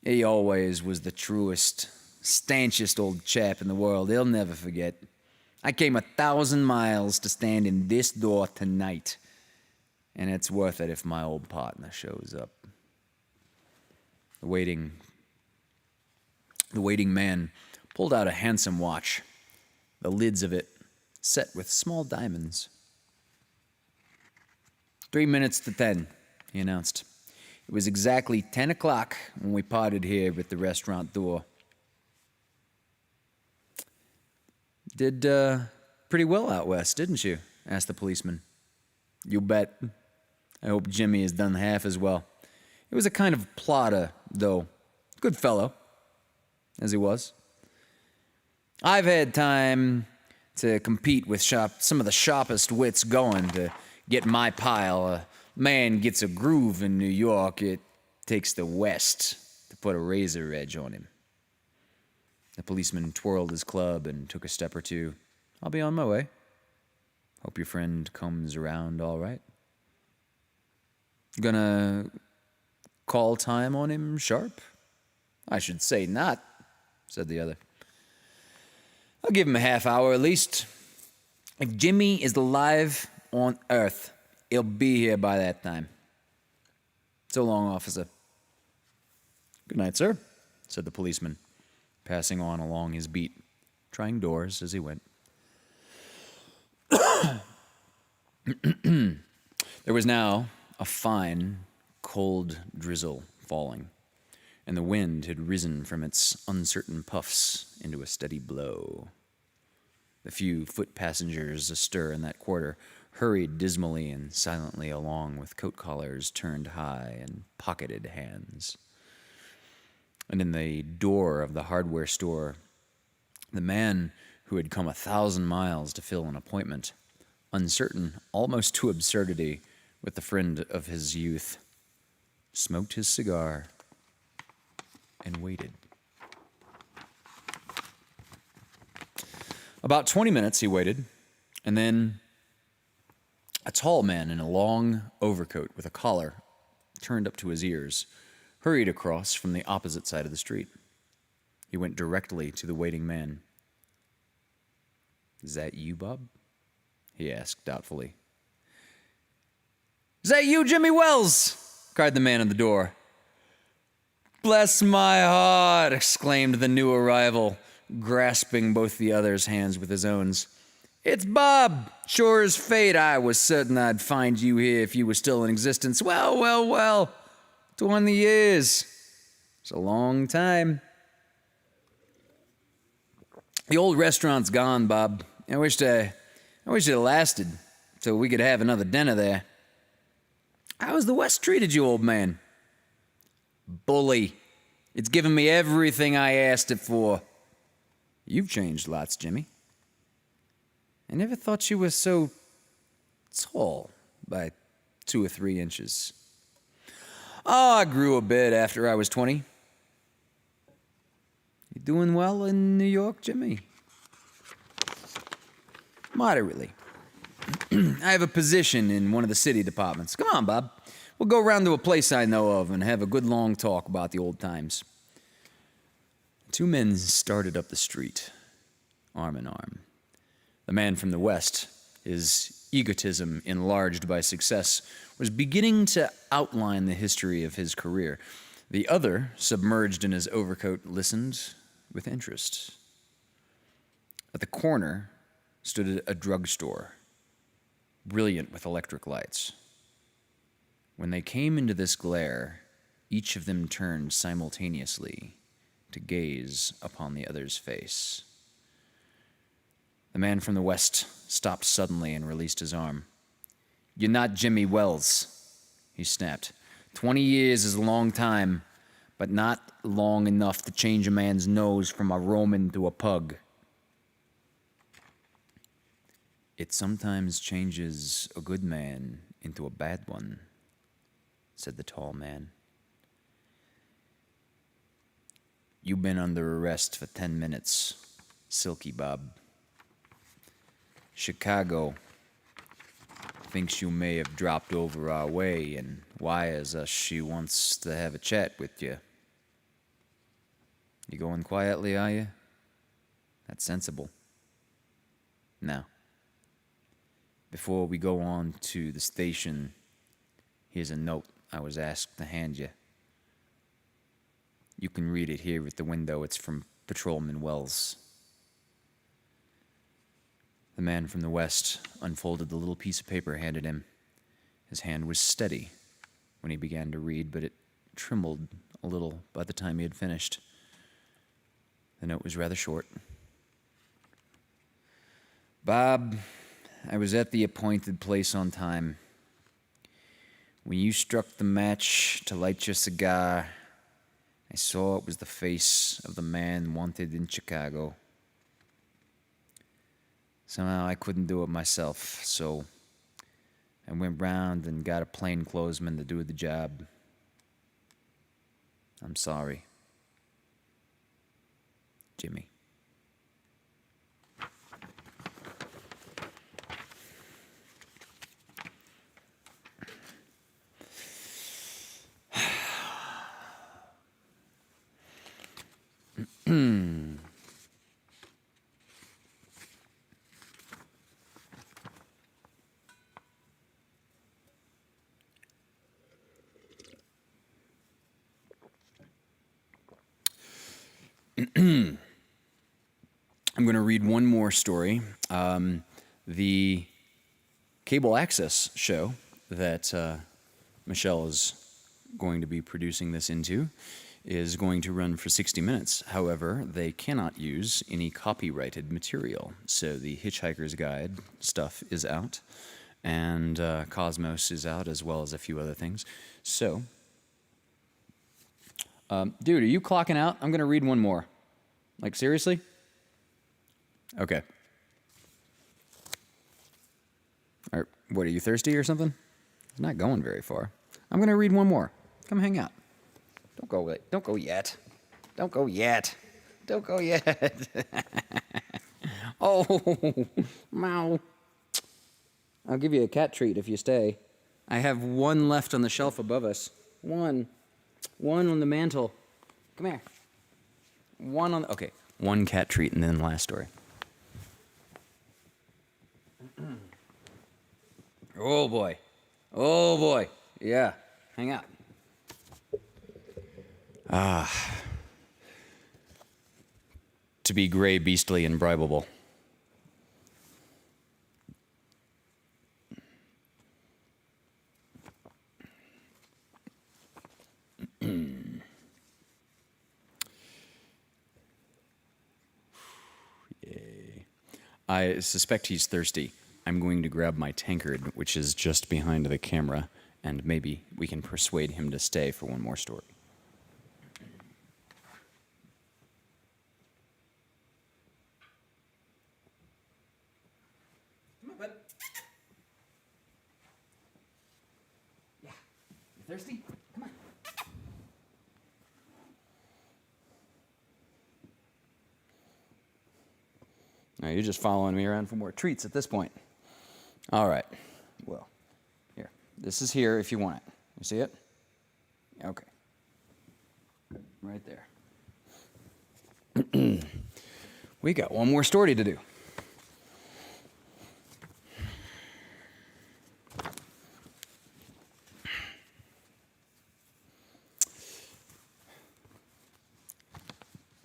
He always was the truest, stanchest old chap in the world. He'll never forget. I came 1,000 miles to stand in this door tonight, and it's worth it if my old partner shows up. The waiting man pulled out a handsome watch, the lids of it set with small diamonds. 3 minutes to 10, he announced. It was exactly 10 o'clock when we parted here at the restaurant door. Did pretty well out west, didn't you? Asked the policeman. You bet. I hope Jimmy has done half as well. He was a kind of plotter, though. Good fellow, as he was. I've had time to compete with some of the sharpest wits going to get my pile. A man gets a groove in New York, it takes the West to put a razor edge on him. The policeman twirled his club and took a step or two. I'll be on my way. Hope your friend comes around all right. Gonna call time on him sharp? I should say not, said the other. I'll give him a half hour at least. If Jimmy is alive on Earth, he'll be here by that time. So long, officer. Good night, sir, said the policeman, passing on along his beat, trying doors as he went. There was now a fine, cold drizzle falling, and the wind had risen from its uncertain puffs into a steady blow. The few foot passengers astir in that quarter hurried dismally and silently along with coat collars turned high and pocketed hands. And in the door of the hardware store, the man who had come 1,000 miles to fill an appointment, uncertain almost to absurdity with the friend of his youth, smoked his cigar and waited. About 20 minutes he waited, and then a tall man in a long overcoat with a collar turned up to his ears hurried across from the opposite side of the street. He went directly to the waiting man. Is that you, Bob? He asked doubtfully. Is that you, Jimmy Wells? Cried the man at the door. Bless my heart, exclaimed the new arrival, grasping both the other's hands with his own. It's Bob. Sure as fate, I was certain I'd find you here if you were still in existence. Well. 20 years. It's a long time. The old restaurant's gone, Bob. I wish it had lasted so we could have another dinner there. How's the West treated you, old man? Bully. It's given me everything I asked it for. You've changed lots, Jimmy. I never thought you were so tall by 2 or 3 inches. Oh, I grew a bit after I was 20. You doing well in New York, Jimmy? Moderately. I have a position in one of the city departments. Come on, Bob. We'll go round to a place I know of and have a good long talk about the old times. 2 men started up the street, arm in arm. The man from the West, his egotism enlarged by success, was beginning to outline the history of his career. The other, submerged in his overcoat, listened with interest. At the corner stood a drugstore, brilliant with electric lights. When they came into this glare, each of them turned simultaneously to gaze upon the other's face. The man from the West stopped suddenly and released his arm. You're not Jimmy Wells, he snapped. 20 years is a long time, but not long enough to change a man's nose from a Roman to a pug. It sometimes changes a good man into a bad one," said the tall man. "You've been under arrest for 10 minutes, Silky Bob. Chicago thinks you may have dropped over our way and wires us she wants to have a chat with you. You going quietly, are you? That's sensible. Now, before we go on to the station, here's a note I was asked to hand you. You can read it here at the window. It's from Patrolman Wells." The man from the west unfolded the little piece of paper handed him. His hand was steady when he began to read, but it trembled a little by the time he had finished. The note was rather short. "Bob, I was at the appointed place on time. When you struck the match to light your cigar, I saw it was the face of the man wanted in Chicago. Somehow I couldn't do it myself, so I went round and got a plainclothesman to do the job. I'm sorry. Jimmy." I'm going to read one more story. The cable access show that Michelle is going to be producing this into is going to run for 60 minutes. However, they cannot use any copyrighted material. So the Hitchhiker's Guide stuff is out, and Cosmos is out, as well as a few other things. So, dude, are you clocking out? I'm going to read one more. Like, seriously? Okay. What, are you thirsty or something? It's not going very far. I'm going to read one more. Come hang out. Don't go yet. Don't go yet. Don't go yet. Don't go yet. Oh, meow. I'll give you a cat treat if you stay. I have one left on the shelf above us. One on the mantle. Come here. Okay, one cat treat and then the last story. Oh boy. Yeah, hang out. To be gray, beastly, and bribable. Yay. I suspect he's thirsty. I'm going to grab my tankard, which is just behind the camera, and maybe we can persuade him to stay for one more story. Come on, bud. Yeah. You thirsty? Come on. Now you're just following me around for more treats at this point. All right. Well, here. This is here if you want it. You see it? Okay. Right there. We got one more story to do.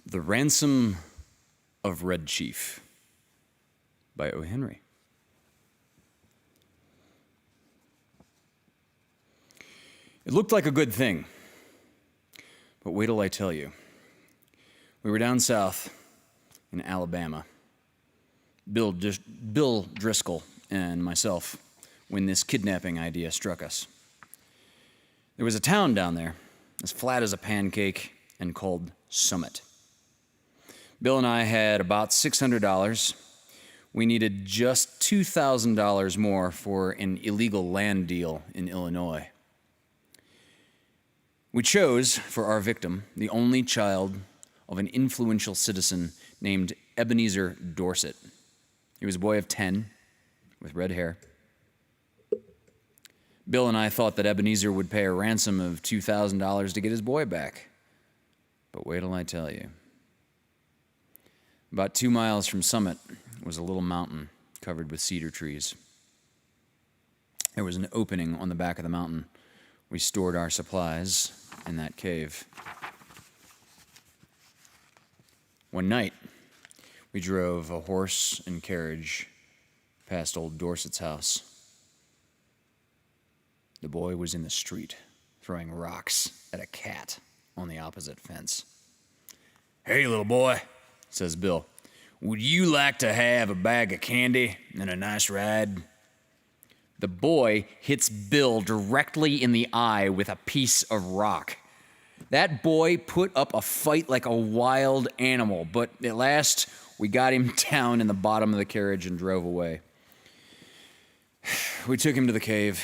The Ransom of Red Chief by O. Henry. It looked like a good thing, but wait till I tell you. We were down south in Alabama, Bill Driscoll and myself, when this kidnapping idea struck us. There was a town down there, as flat as a pancake, and called Summit. Bill and I had about $600. we needed just $2,000 more for an illegal land deal in Illinois. We chose, for our victim, the only child of an influential citizen named Ebenezer Dorset. He was a boy of 10 with red hair. Bill and I thought that Ebenezer would pay a ransom of $2,000 to get his boy back. But wait till I tell you. About 2 miles from Summit was a little mountain covered with cedar trees. There was an opening on the back of the mountain. We stored our supplies in that cave. One night, we drove a horse and carriage past old Dorset's house. The boy was in the street, throwing rocks at a cat on the opposite fence. "Hey, little boy," says Bill, "would you like to have a bag of candy and a nice ride?" The boy hits Bill directly in the eye with a piece of rock. That boy put up a fight like a wild animal, but at last we got him down in the bottom of the carriage and drove away. We took him to the cave.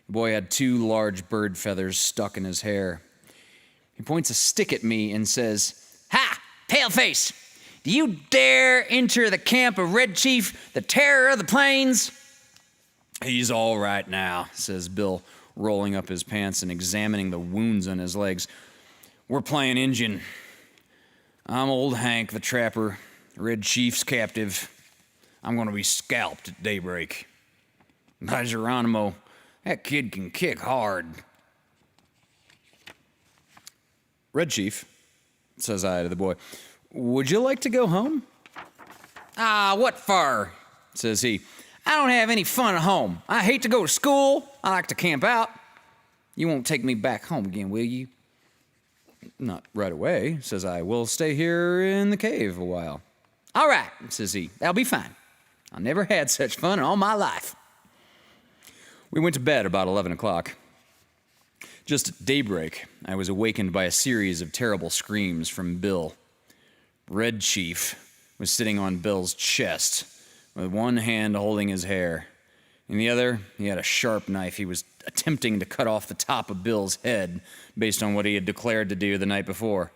The boy had 2 large bird feathers stuck in his hair. He points a stick at me and says, "Ha, paleface! Do you dare enter the camp of Red Chief, the terror of the plains?" "He's all right now," says Bill, rolling up his pants and examining the wounds on his legs. "We're playing Injun. I'm old Hank, the trapper, Red Chief's captive. I'm going to be scalped at daybreak. By Geronimo, that kid can kick hard." "Red Chief," says I to the boy, "would you like to go home?" What for?" says he. "I don't have any fun at home. I hate to go to school. I like to camp out. You won't take me back home again, will you?" "Not right away," says I. "We'll stay here in the cave a while." "All right," says he. "That'll be fine. I never had such fun in all my life." We went to bed about 11 o'clock. Just at daybreak, I was awakened by a series of terrible screams from Bill. Red Chief was sitting on Bill's chest, with one hand holding his hair. In the other, he had a sharp knife. He was attempting to cut off the top of Bill's head based on what he had declared to do the night before.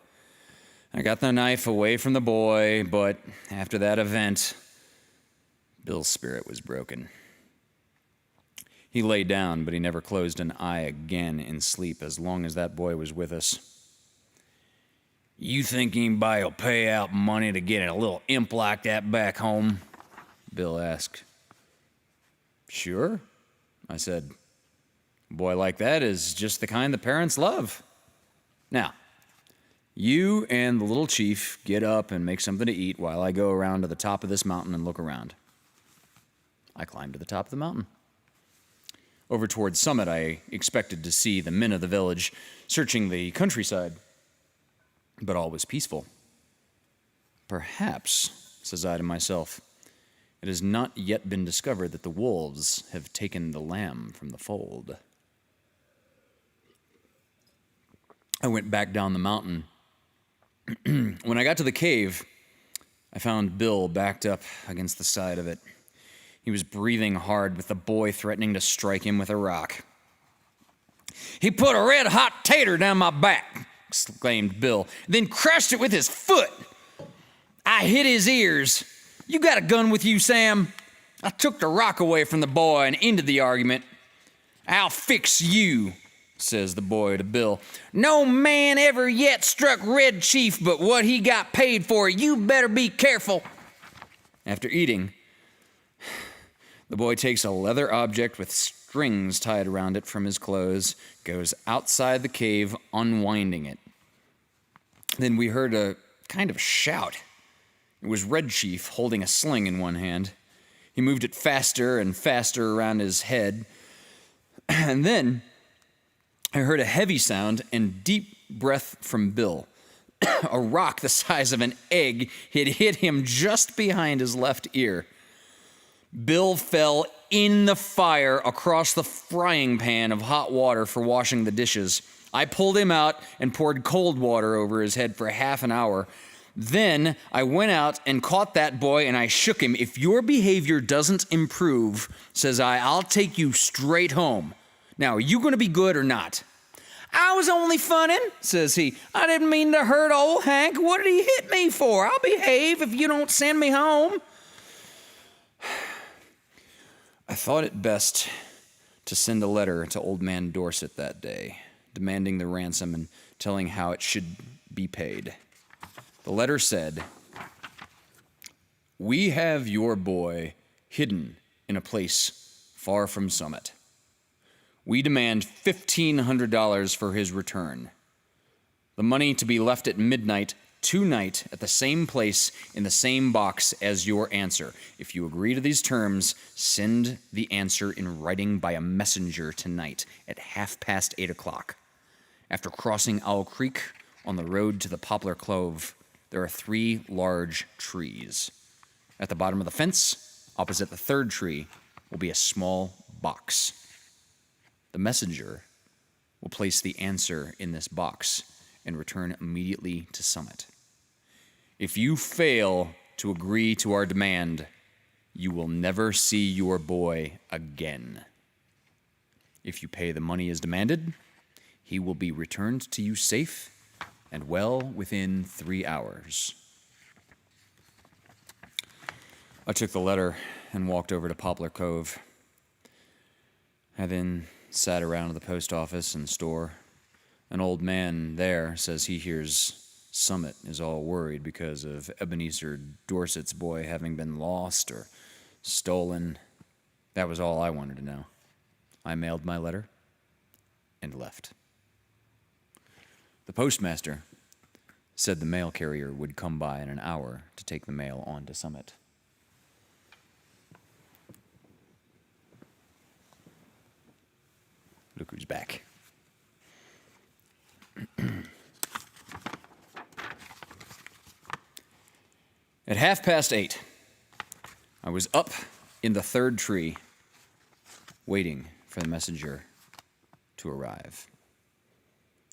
I got the knife away from the boy, but after that event, Bill's spirit was broken. He lay down, but he never closed an eye again in sleep as long as that boy was with us. "You think anybody will pay out money to get a little imp like that back home?" Bill asked. "Sure," I said. "A boy like that is just the kind the parents love. Now, you and the little chief get up and make something to eat while I go around to the top of this mountain and look around." I climbed to the top of the mountain. Over toward Summit, I expected to see the men of the village searching the countryside, but all was peaceful. "Perhaps," says I to myself, "it has not yet been discovered that the wolves have taken the lamb from the fold." I went back down the mountain. When I got to the cave, I found Bill backed up against the side of it. He was breathing hard with the boy threatening to strike him with a rock. "He put a red-hot tater down my back," exclaimed Bill, "then crushed it with his foot. I hit his ears. You got a gun with you, Sam?" I took the rock away from the boy and ended the argument. "I'll fix you," says the boy to Bill. "No man ever yet struck Red Chief but what he got paid for. You better be careful." After eating, the boy takes a leather object with strings tied around it from his clothes, goes outside the cave, unwinding it. Then we heard a kind of shout. It was Red Chief holding a sling in one hand. He moved it faster and faster around his head. And then I heard a heavy sound and deep breath from Bill. A rock the size of an egg had hit him just behind his left ear. Bill fell in the fire across the frying pan of hot water for washing the dishes. I pulled him out and poured cold water over his head for half an hour. Then I went out and caught that boy and I shook him. If your behavior doesn't improve, says I, I'll take you straight home. Now, are you going to be good or not? I was only funning, says he. I didn't mean to hurt old Hank. What did he hit me for? I'll behave if you don't send me home. I thought it best to send a letter to old man Dorset that day, demanding the ransom and telling how it should be paid. The letter said, "We have your boy hidden in a place far from Summit. We demand $1,500 for his return. The money to be left at midnight tonight at the same place in the same box as your answer. If you agree to these terms, send the answer in writing by a messenger tonight at 8:30. After crossing Owl Creek on the road to the Poplar Clove, there are 3 large trees. At the bottom of the fence, opposite the 3rd tree, will be a small box. The messenger will place the answer in this box and return immediately to Summit. If you fail to agree to our demand, you will never see your boy again. If you pay the money as demanded, he will be returned to you safe and well within 3 hours." I took the letter and walked over to Poplar Cove. I then sat around at the post office and store. An old man there says he hears Summit is all worried because of Ebenezer Dorset's boy having been lost or stolen. That was all I wanted to know. I mailed my letter and left. The postmaster said the mail carrier would come by in an hour to take the mail on to Summit. Look who's back. At 8:30, I was up in the 3rd tree, waiting for the messenger to arrive.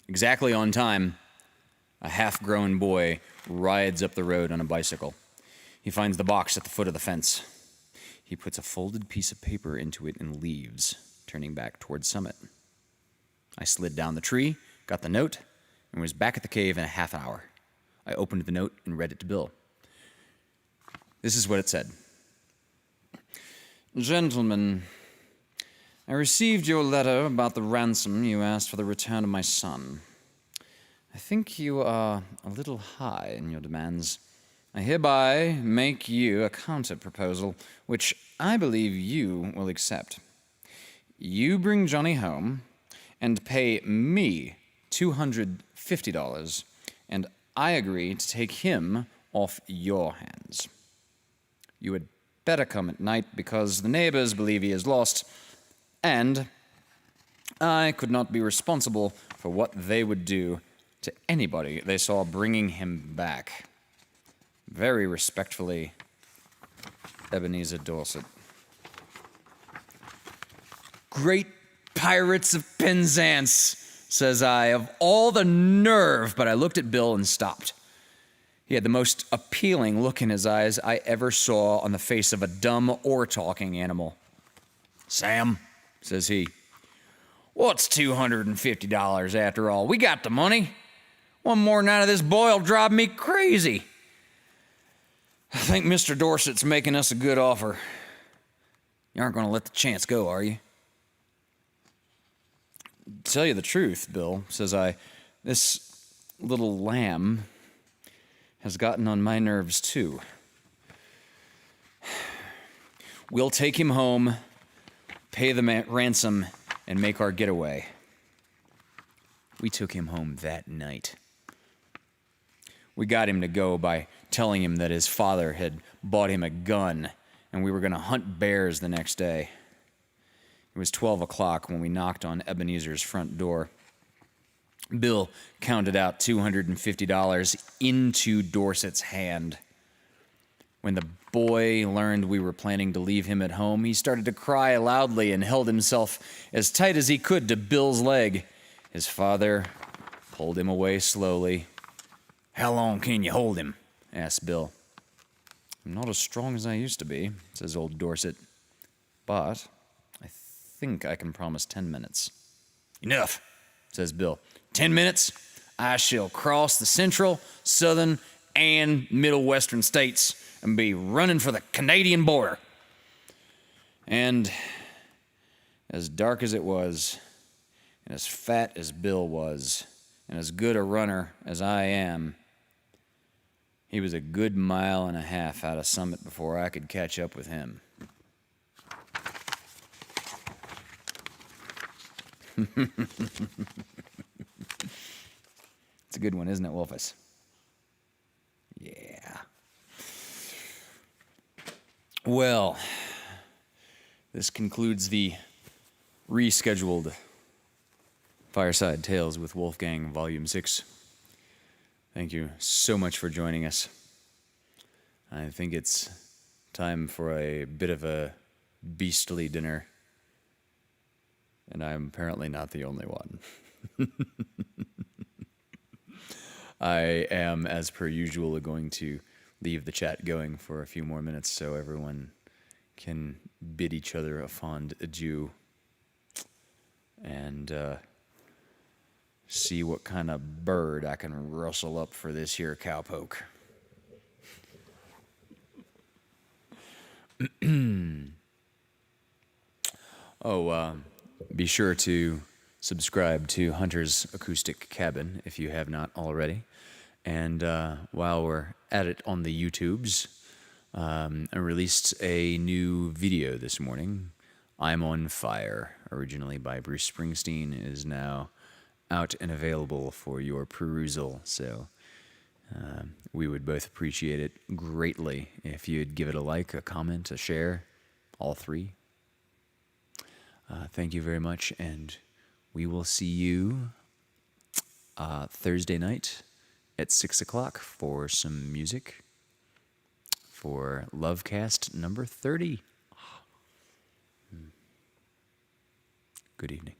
Exactly on time, a half-grown boy rides up the road on a bicycle. He finds the box at the foot of the fence. He puts a folded piece of paper into it and leaves, turning back towards Summit. I slid down the tree, got the note, and was back at the cave in a half hour. I opened the note and read it to Bill. This is what it said. "Gentlemen, I received your letter about the ransom you asked for the return of my son. I think you are a little high in your demands. I hereby make you a counter-proposal, which I believe you will accept. You bring Johnny home and pay me $250, and I agree to take him off your hands. You had better come at night because the neighbors believe he is lost, and I could not be responsible for what they would do to anybody they saw bringing him back. Very respectfully, Ebenezer Dorset." Great Pirates of Penzance, says I, of all the nerve, but I looked at Bill and stopped. He had the most appealing look in his eyes I ever saw on the face of a dumb or talking animal. "Sam," says he, "what's $250 after all? We got the money. One more night of this boy'll drive me crazy. I think Mr. Dorset's making us a good offer. You aren't going to let the chance go, are you?" "Tell you the truth, Bill," says I, "this little lamb has gotten on my nerves too. We'll take him home, pay the ransom, and make our getaway." We took him home that night. We got him to go by telling him that his father had bought him a gun and we were going to hunt bears the next day. It was 12 o'clock when we knocked on Ebenezer's front door. Bill counted out $250 into Dorset's hand. When the boy learned we were planning to leave him at home, he started to cry loudly and held himself as tight as he could to Bill's leg. His father pulled him away slowly. "How long can you hold him?" asks Bill. I'm not as strong as I used to be, says old Dorset. But I think I can promise 10 minutes. Enough, says Bill. 10 minutes, I shall cross the central, southern, and middle western states and be running for the Canadian border. And as dark as it was, and as fat as Bill was, and as good a runner as I am, he was a good mile and a half out of Summit before I could catch up with him. It's a good one, isn't it, Wolfus? Yeah. Well, this concludes the rescheduled Fireside Tales with Wolfgang, Volume 6. Thank you so much for joining us. I think it's time for a bit of a beastly dinner. And I'm apparently not the only one. I am, as per usual, going to leave the chat going for a few more minutes so everyone can bid each other a fond adieu and see what kind of bird I can rustle up for this here cowpoke. Be sure to subscribe to Hunter's Acoustic Cabin if you have not already. And while we're at it on the YouTubes, I released a new video this morning. I'm on Fire, originally by Bruce Springsteen, is now out and available for your perusal. So we would both appreciate it greatly if you'd give it a like, a comment, a share, all three. Thank you very much, and we will see you Thursday night at 6 o'clock for some music for Lovecast number 30. Good evening.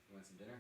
You want some dinner?